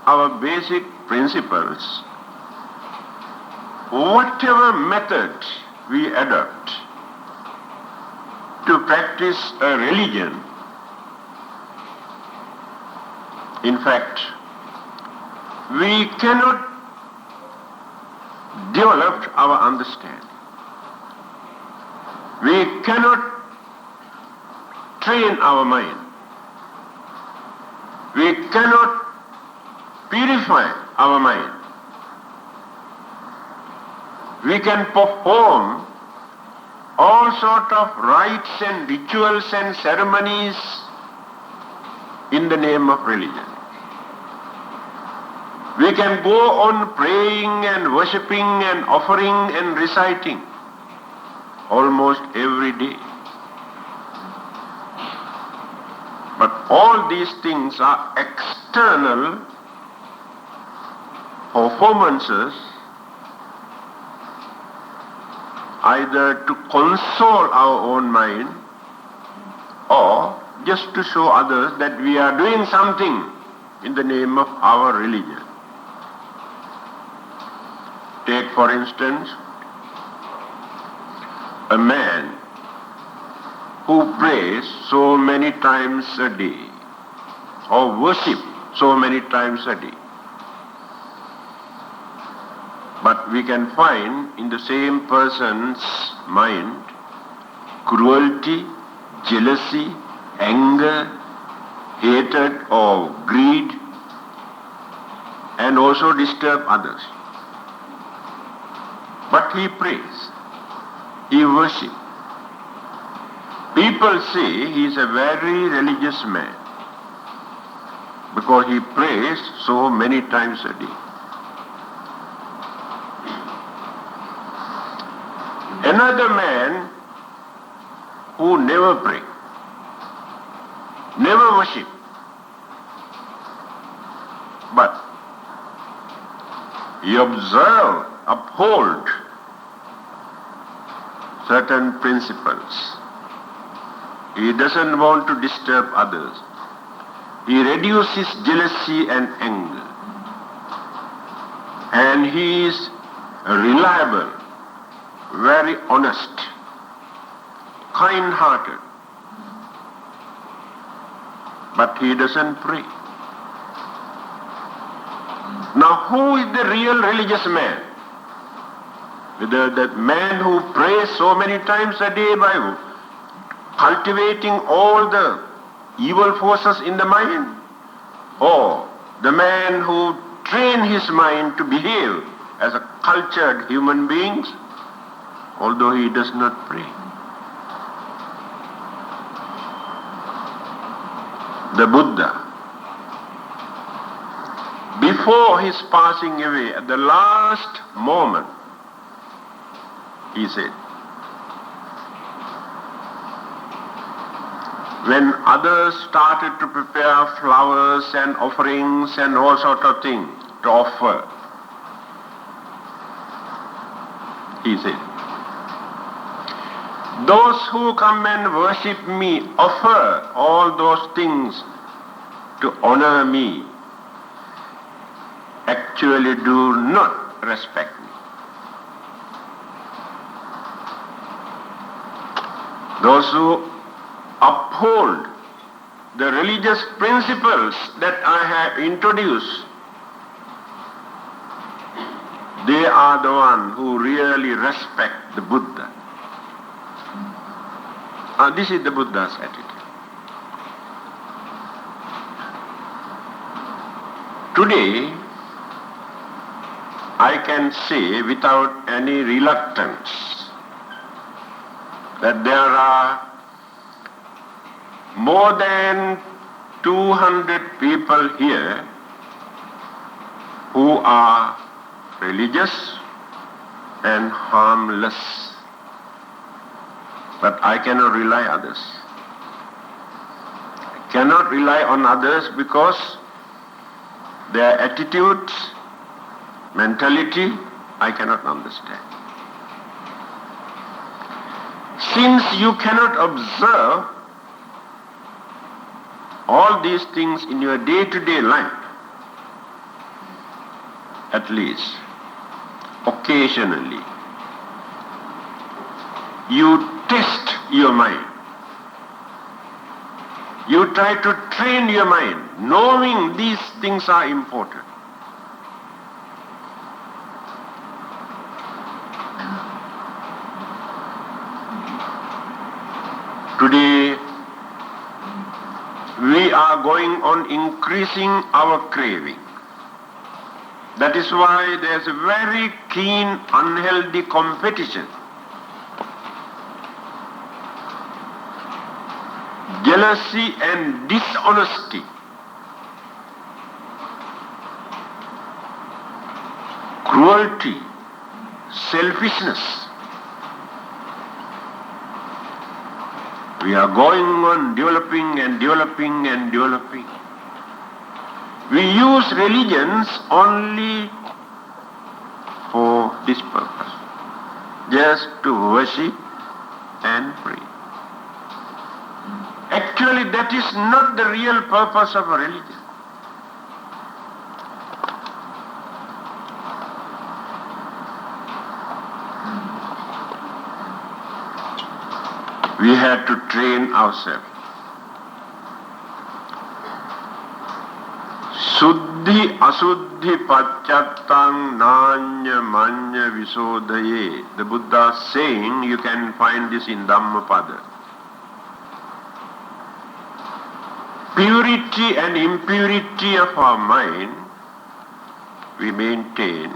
our basic principles, whatever method we adopt to practice a religion, in fact, we cannot develop our understanding. We cannot train our mind. We cannot purify our mind. We can perform all sorts of rites and rituals and ceremonies in the name of religion. We can go on praying and worshipping and offering and reciting almost every day. But all these things are external performances, either to console our own mind or just to show others that we are doing something in the name of our religion. Take, for instance, a man who prays so many times a day or worship so many times a day. But we can find in the same person's mind cruelty, jealousy, anger, hatred or greed, and also disturb others. But he prays, he worships. People say he is a very religious man because he prays so many times a day. Another man who never pray, never worship, but he observe, uphold certain principles. He doesn't want to disturb others. He reduces jealousy and anger. And he is reliable, very honest, kind-hearted. But he doesn't pray. Now who is the real religious man? Whether that man who prays so many times a day by cultivating all the evil forces in the mind, or the man who trains his mind to behave as a cultured human being, although he does not pray. The Buddha, before his passing away, at the last moment, he said, when others started to prepare flowers and offerings and all sorts of things to offer, he said, those who come and worship me, offer all those things to honor me, actually do not respect me. Those who uphold the religious principles that I have introduced, they are the ones who really respect the Buddha. This is the Buddha's attitude. Today, I can say without any reluctance that there are more than 200 people here who are religious and harmless. But I cannot rely on others. I cannot rely on others because their attitudes, mentality, I cannot understand. Since you cannot observe all these things in your day-to-day life, at least occasionally, you test your mind. You try to train your mind, knowing these things are important. Today, we are going on increasing our craving. That is why there is a very keen, unhealthy competition. Jealousy and dishonesty. Cruelty, selfishness. We are going on developing and developing and developing. We use religions only for this purpose, just to worship and pray. Actually, that is not the real purpose of a religion. We have to train ourselves. Suddhi asuddhi pacchattam nanya manya visodaye. The Buddha is saying, you can find this in Dhammapada. Purity and impurity of our mind, we maintain.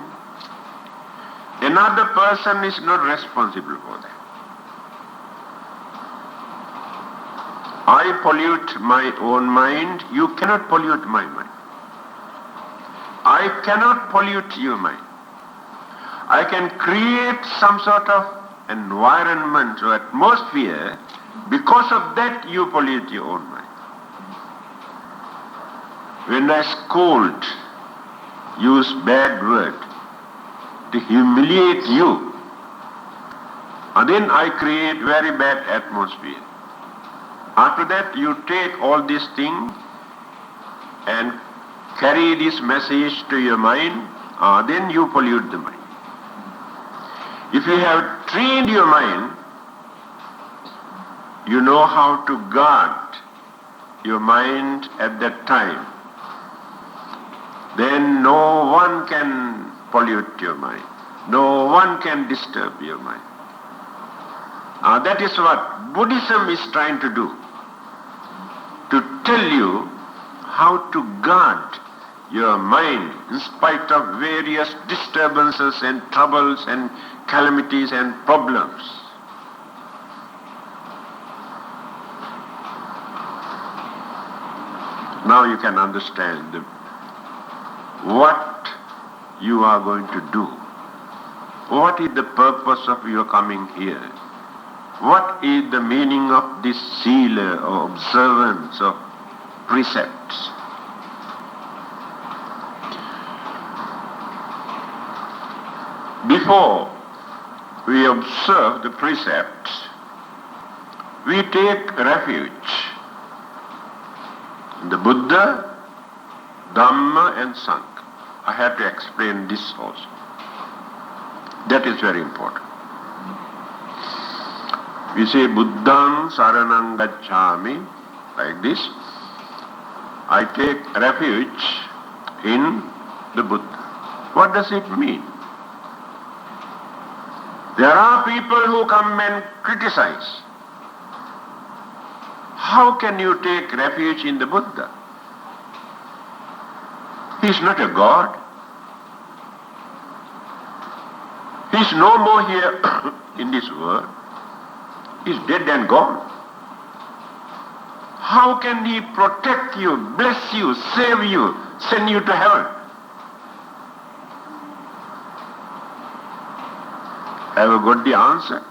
Another person is not responsible for that. I pollute my own mind, you cannot pollute my mind. I cannot pollute your mind. I can create some sort of environment or atmosphere, because of that you pollute your own mind. When I scold, use bad word to humiliate you, and then I create very bad atmosphere. After that, you take all these things and carry this message to your mind, then you pollute the mind. If you have trained your mind, you know how to guard your mind at that time. Then no one can pollute your mind. No one can disturb your mind. That is what Buddhism is trying to do. To tell you how to guard your mind in spite of various disturbances and troubles and calamities and problems. Now you can understand what you are going to do. What is the purpose of your coming here? What is the meaning of this sila or observance of precepts? Before we observe the precepts, we take refuge in the Buddha, Dhamma and Sangha. I have to explain this also. That is very important. We say Buddhang Saranang Gacchami, like this. I take refuge in the Buddha. What does it mean? There are people who come and criticize. How can you take refuge in the Buddha? He is not a god. He is no more here in this world. He is dead and gone. How can he protect you, bless you, save you, send you to heaven? ever got the answer?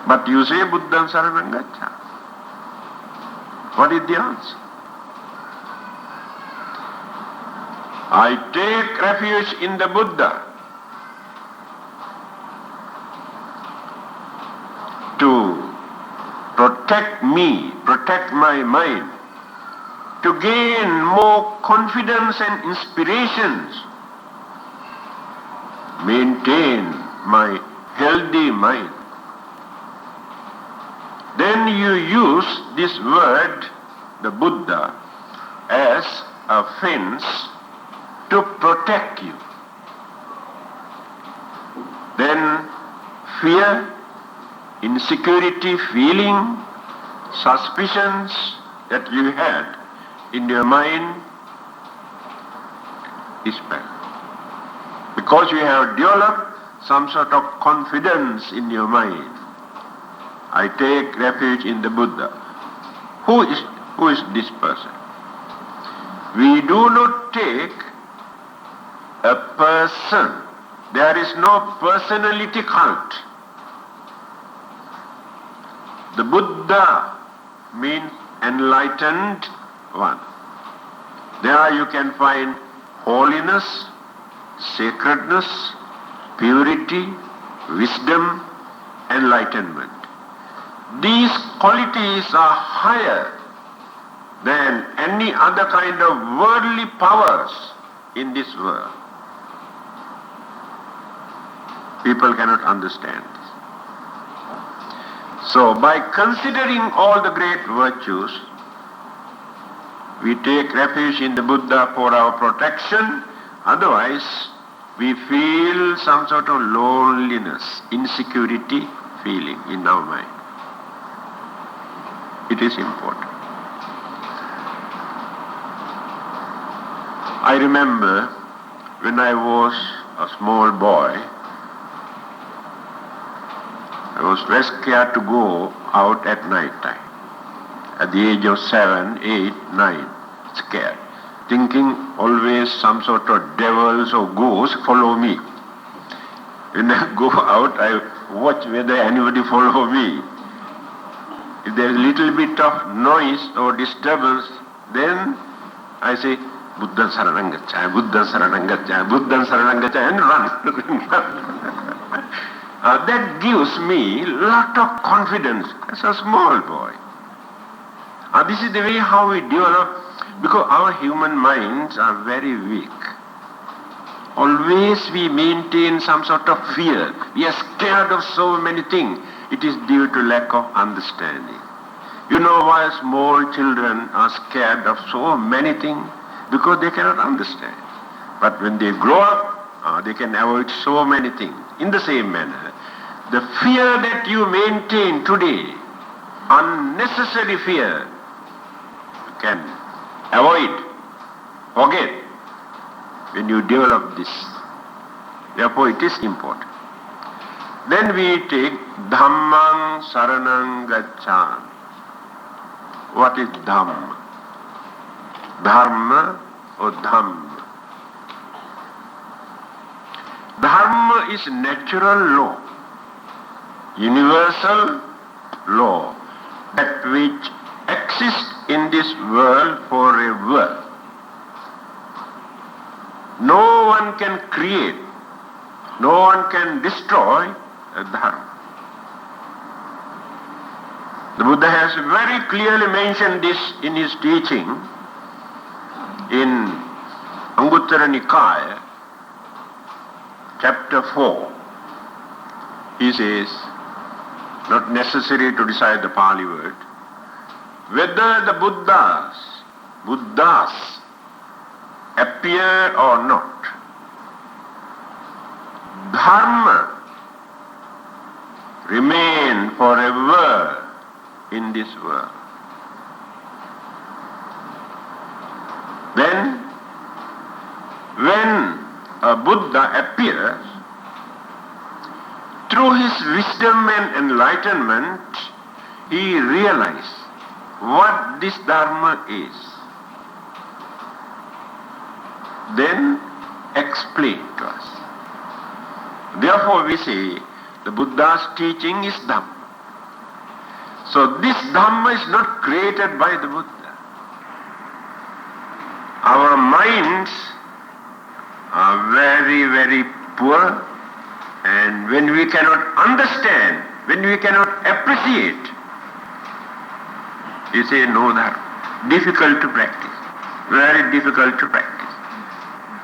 But you say Buddham Saranam Gacchami. What is the answer? I take refuge in the Buddha to protect me, protect my mind, to gain more confidence and inspirations, maintain my healthy mind. Then you use this word, the Buddha, as a fence to protect you. Then fear, insecurity, feeling, suspicions that you had in your mind dispel. Because you have developed some sort of confidence in your mind. I take refuge in the Buddha. Who is this person? We do not take a person. There is no personality cult. The Buddha means enlightened one. There you can find holiness, sacredness, purity, wisdom, enlightenment. These qualities are higher than any other kind of worldly powers in this world. People cannot understand this. So by considering all the great virtues, we take refuge in the Buddha for our protection. Otherwise, we feel some sort of loneliness, insecurity feeling in our mind. It is important. I remember when I was a small boy, I was very scared to go out at night time. At the age of 7, 8, 9, scared. Thinking always some sort of devils or ghosts follow me. When I go out, I watch whether anybody follow me. If there is a little bit of noise or disturbance, then I say, Buddha Saranam Gacchami, Buddha Saranam Gacchami, Buddha Saranam Gacchami, and run. That gives me a lot of confidence as a small boy. This is the way how we develop, because our human minds are very weak. Always we maintain some sort of fear. We are scared of so many things. It is due to lack of understanding. You know why small children are scared of so many things? Because they cannot understand. But when they grow up, they can avoid so many things. In the same manner, the fear that you maintain today, unnecessary fear, you can avoid, forget, when you develop this. Therefore, it is important. Then we take Dhammam Saranam Gacchami. What is Dhamma? Dharma or Dhamma? Dharma is natural law, universal law, that which exists in this world forever. No one can create, no one can destroy a dharma. The Buddha has very clearly mentioned this in his teaching in Anguttara Nikaya, chapter 4. He says, not necessary to decide the Pali word, whether the Buddhas appear or not, Dharma remain forever in this world. Then, when a Buddha appears, through his wisdom and enlightenment, he realizes what this Dharma is. Then explained to us. Therefore we say the Buddha's teaching is Dhamma. So this Dhamma is not created by the Buddha. Our minds are very, very poor, and when we cannot understand, when we cannot appreciate, you say no Dharma. Difficult to practice. Very difficult to practice.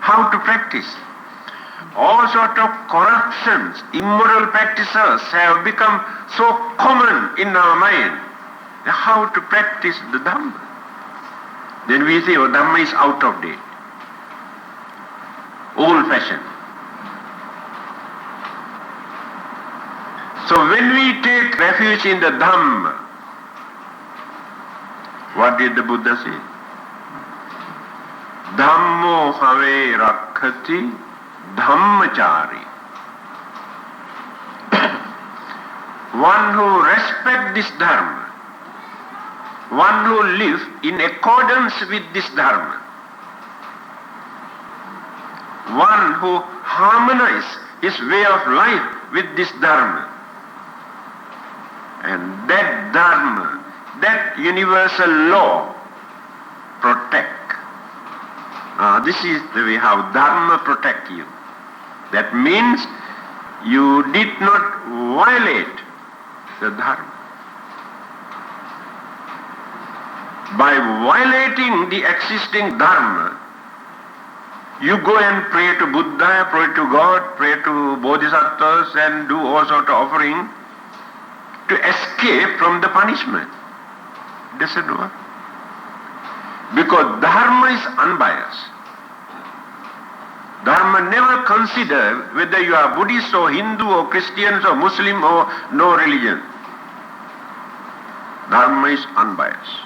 How to practice? All sort of corruptions, immoral practices have become so common in our mind. How to practice the Dhamma? Then we say, oh, Dhamma is out of date, old-fashioned. So when we take refuge in the Dhamma, what did the Buddha say? Dhammo have rakhati dhammachari. One who respects this Dharma, one who lives in accordance with this Dharma, one who harmonizes his way of life with this Dharma, and that Dharma, that universal law, protect. This is the way how Dharma protect you. That means you did not violate the Dharma. By violating the existing Dharma, you go and pray to Buddha, pray to God, pray to Bodhisattvas, and do all sort of offering to escape from the punishment. Doesn't work. Because Dharma is unbiased. Dharma never consider whether you are Buddhist or Hindu or Christian or Muslim or no religion. Dharma is unbiased.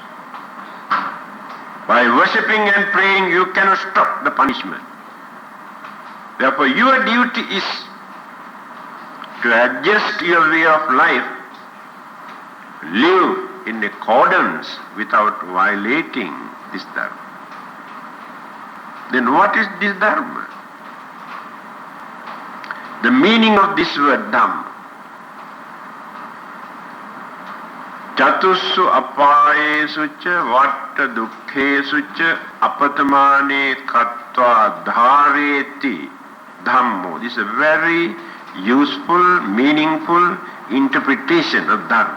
By worshipping and praying, you cannot stop the punishment. Therefore, your duty is to adjust your way of life, live in accordance without violating this Dharma. Then what is this Dharma? The meaning of this word Dhamma. Chatussu apayesu cha vatta dukkhesu cha apatamane kattva dhareti Dhammo. This is a very useful, meaningful interpretation of Dhamma.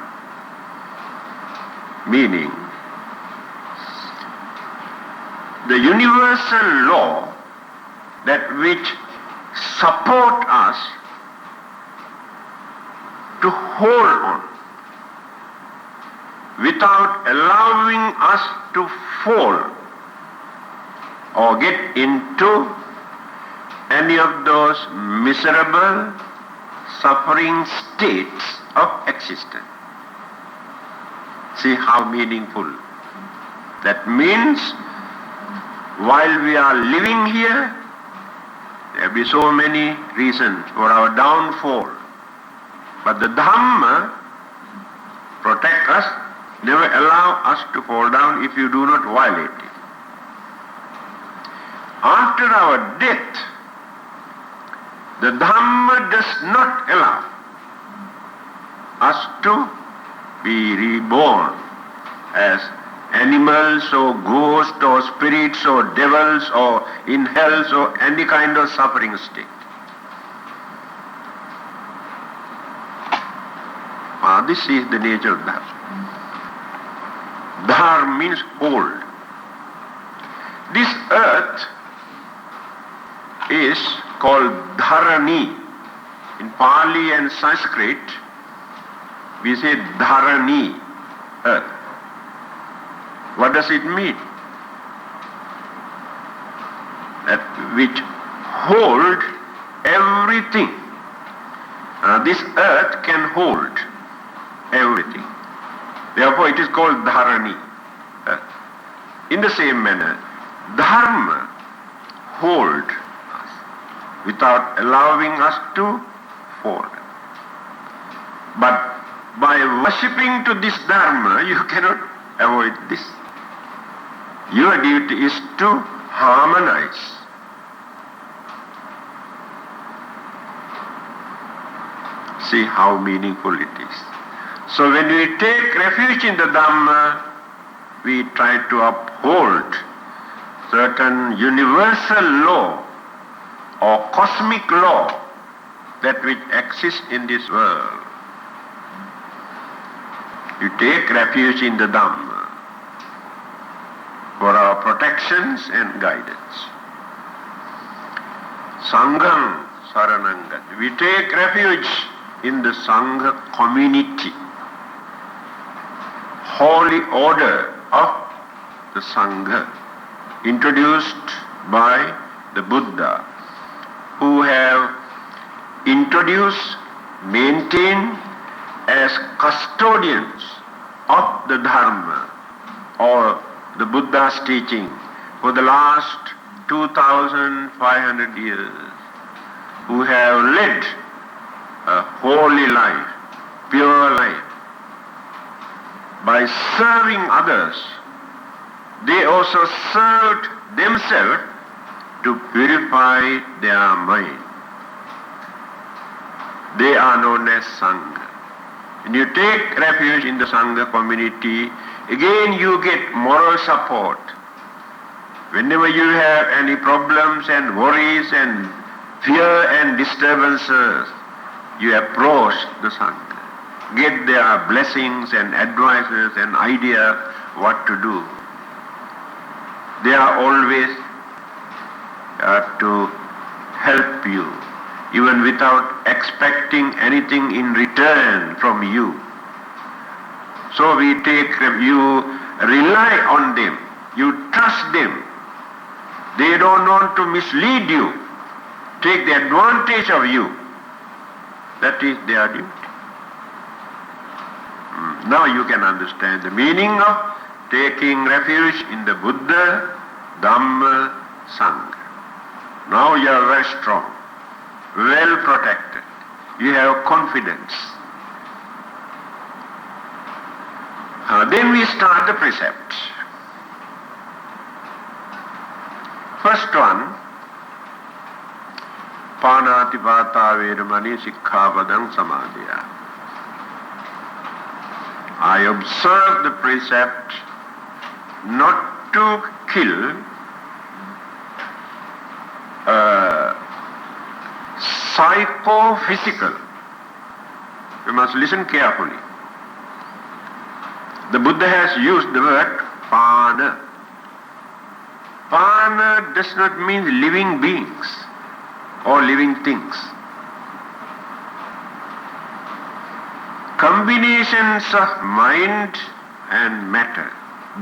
Meaning, the universal law that which support us to hold on without allowing us to fall or get into any of those miserable, suffering states of existence. See how meaningful. That means while we are living here, there will be so many reasons for our downfall. But the Dhamma protect us, never allow us to fall down if you do not violate it. After our death, the Dhamma does not allow us to be reborn as animals or ghosts or spirits or devils or in hells or any kind of suffering state. This is the nature of Dharma. Dharma means hold. This earth is called Dharani. In Pali and Sanskrit, we say Dharani, earth. What does it mean? That which hold everything. This earth can hold everything. Therefore it is called Dharani. In the same manner, Dharma hold us without allowing us to fall. But by worshipping to this Dharma, you cannot avoid this. Your duty is to harmonize See how meaningful it is. So when we take refuge in the Dhamma, we try to uphold certain universal law or cosmic law that which exists in this world. You take refuge in the Dhamma for our protections and guidance. Sangham Saranangat. We take refuge in the Sangha community, holy order of the Sangha, introduced by the Buddha, who have introduced, maintained as custodians of the Dharma or the Buddha's teaching for the last 2,500 years, who have led a holy life, pure life. By serving others, they also served themselves to purify their mind. They are known as Sangha. When you take refuge in the Sangha community, again you get moral support. Whenever you have any problems and worries and fear and disturbances, you approach the Sangha. Get their blessings and advices and idea what to do. They are always to help you, even without expecting anything in return from you. So you rely on them, you trust them. They don't want to mislead you, take the advantage of you. That is their duty. Now you can understand the meaning of taking refuge in the Buddha, Dhamma, Sangha. Now you are very strong, well protected. You have confidence. Then we start the precepts. First one, Panatipata Vedamani Sikkhapadam Samadhiya. I observe the precept not to kill psychophysical. You must listen carefully. The Buddha has used the word Pana. Pana does not mean living beings or living things. Combinations of mind and matter,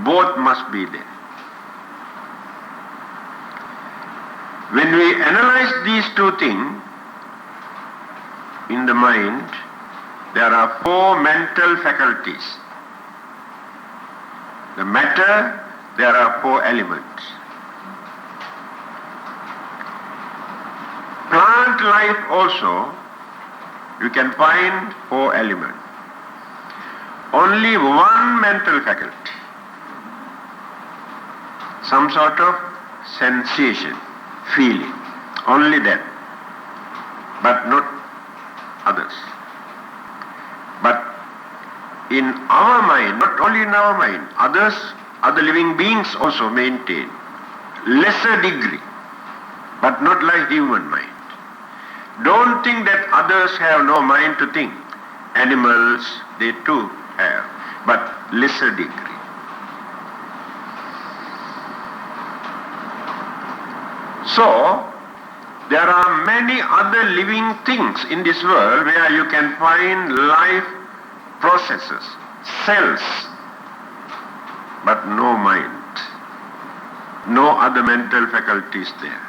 both must be there. When we analyze these two things in the mind, there are four mental faculties. The matter, there are four elements. Plant life also, you can find four elements. Only one mental faculty, some sort of sensation, feeling, only that, but not others. But in our mind, not only in our mind, others, other living beings also maintain lesser degree, but not like human mind. Don't think that others have no mind to think. Animals, they too have, but lesser degree. So, there are many other living things in this world where you can find life processes, cells, but no mind, no other mental faculties there.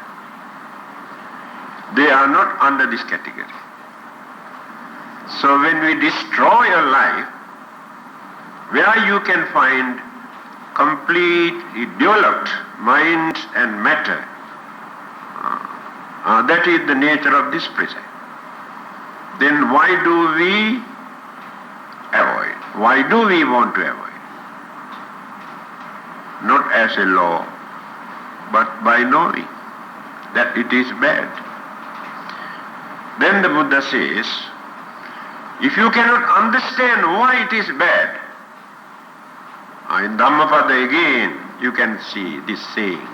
They are not under this category. So when we destroy a life, where you can find completely developed mind and matter, that is the nature of this precept. Then why do we avoid? Why do we want to avoid? Not as a law, but by knowing that it is bad. Then the Buddha says, If you cannot understand why it is bad, in Dhammapada again you can see this saying,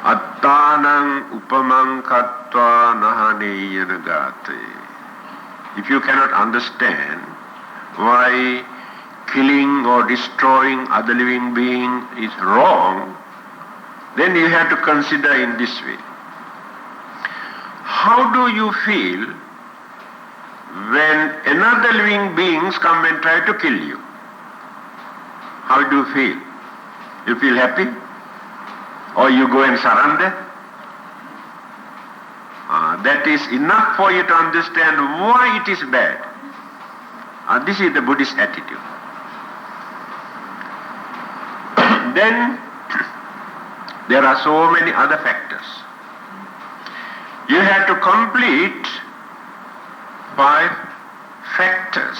Attanang upamang kattva nahaneyana gate. If you cannot understand why killing or destroying other living being is wrong, then you have to consider in this way. How do you feel when another living beings come and try to kill you? How do you feel? You feel happy? Or you go and surrender? That is enough for you to understand why it is bad. This is the Buddhist attitude. Then there are so many other factors. You have to complete 5 factors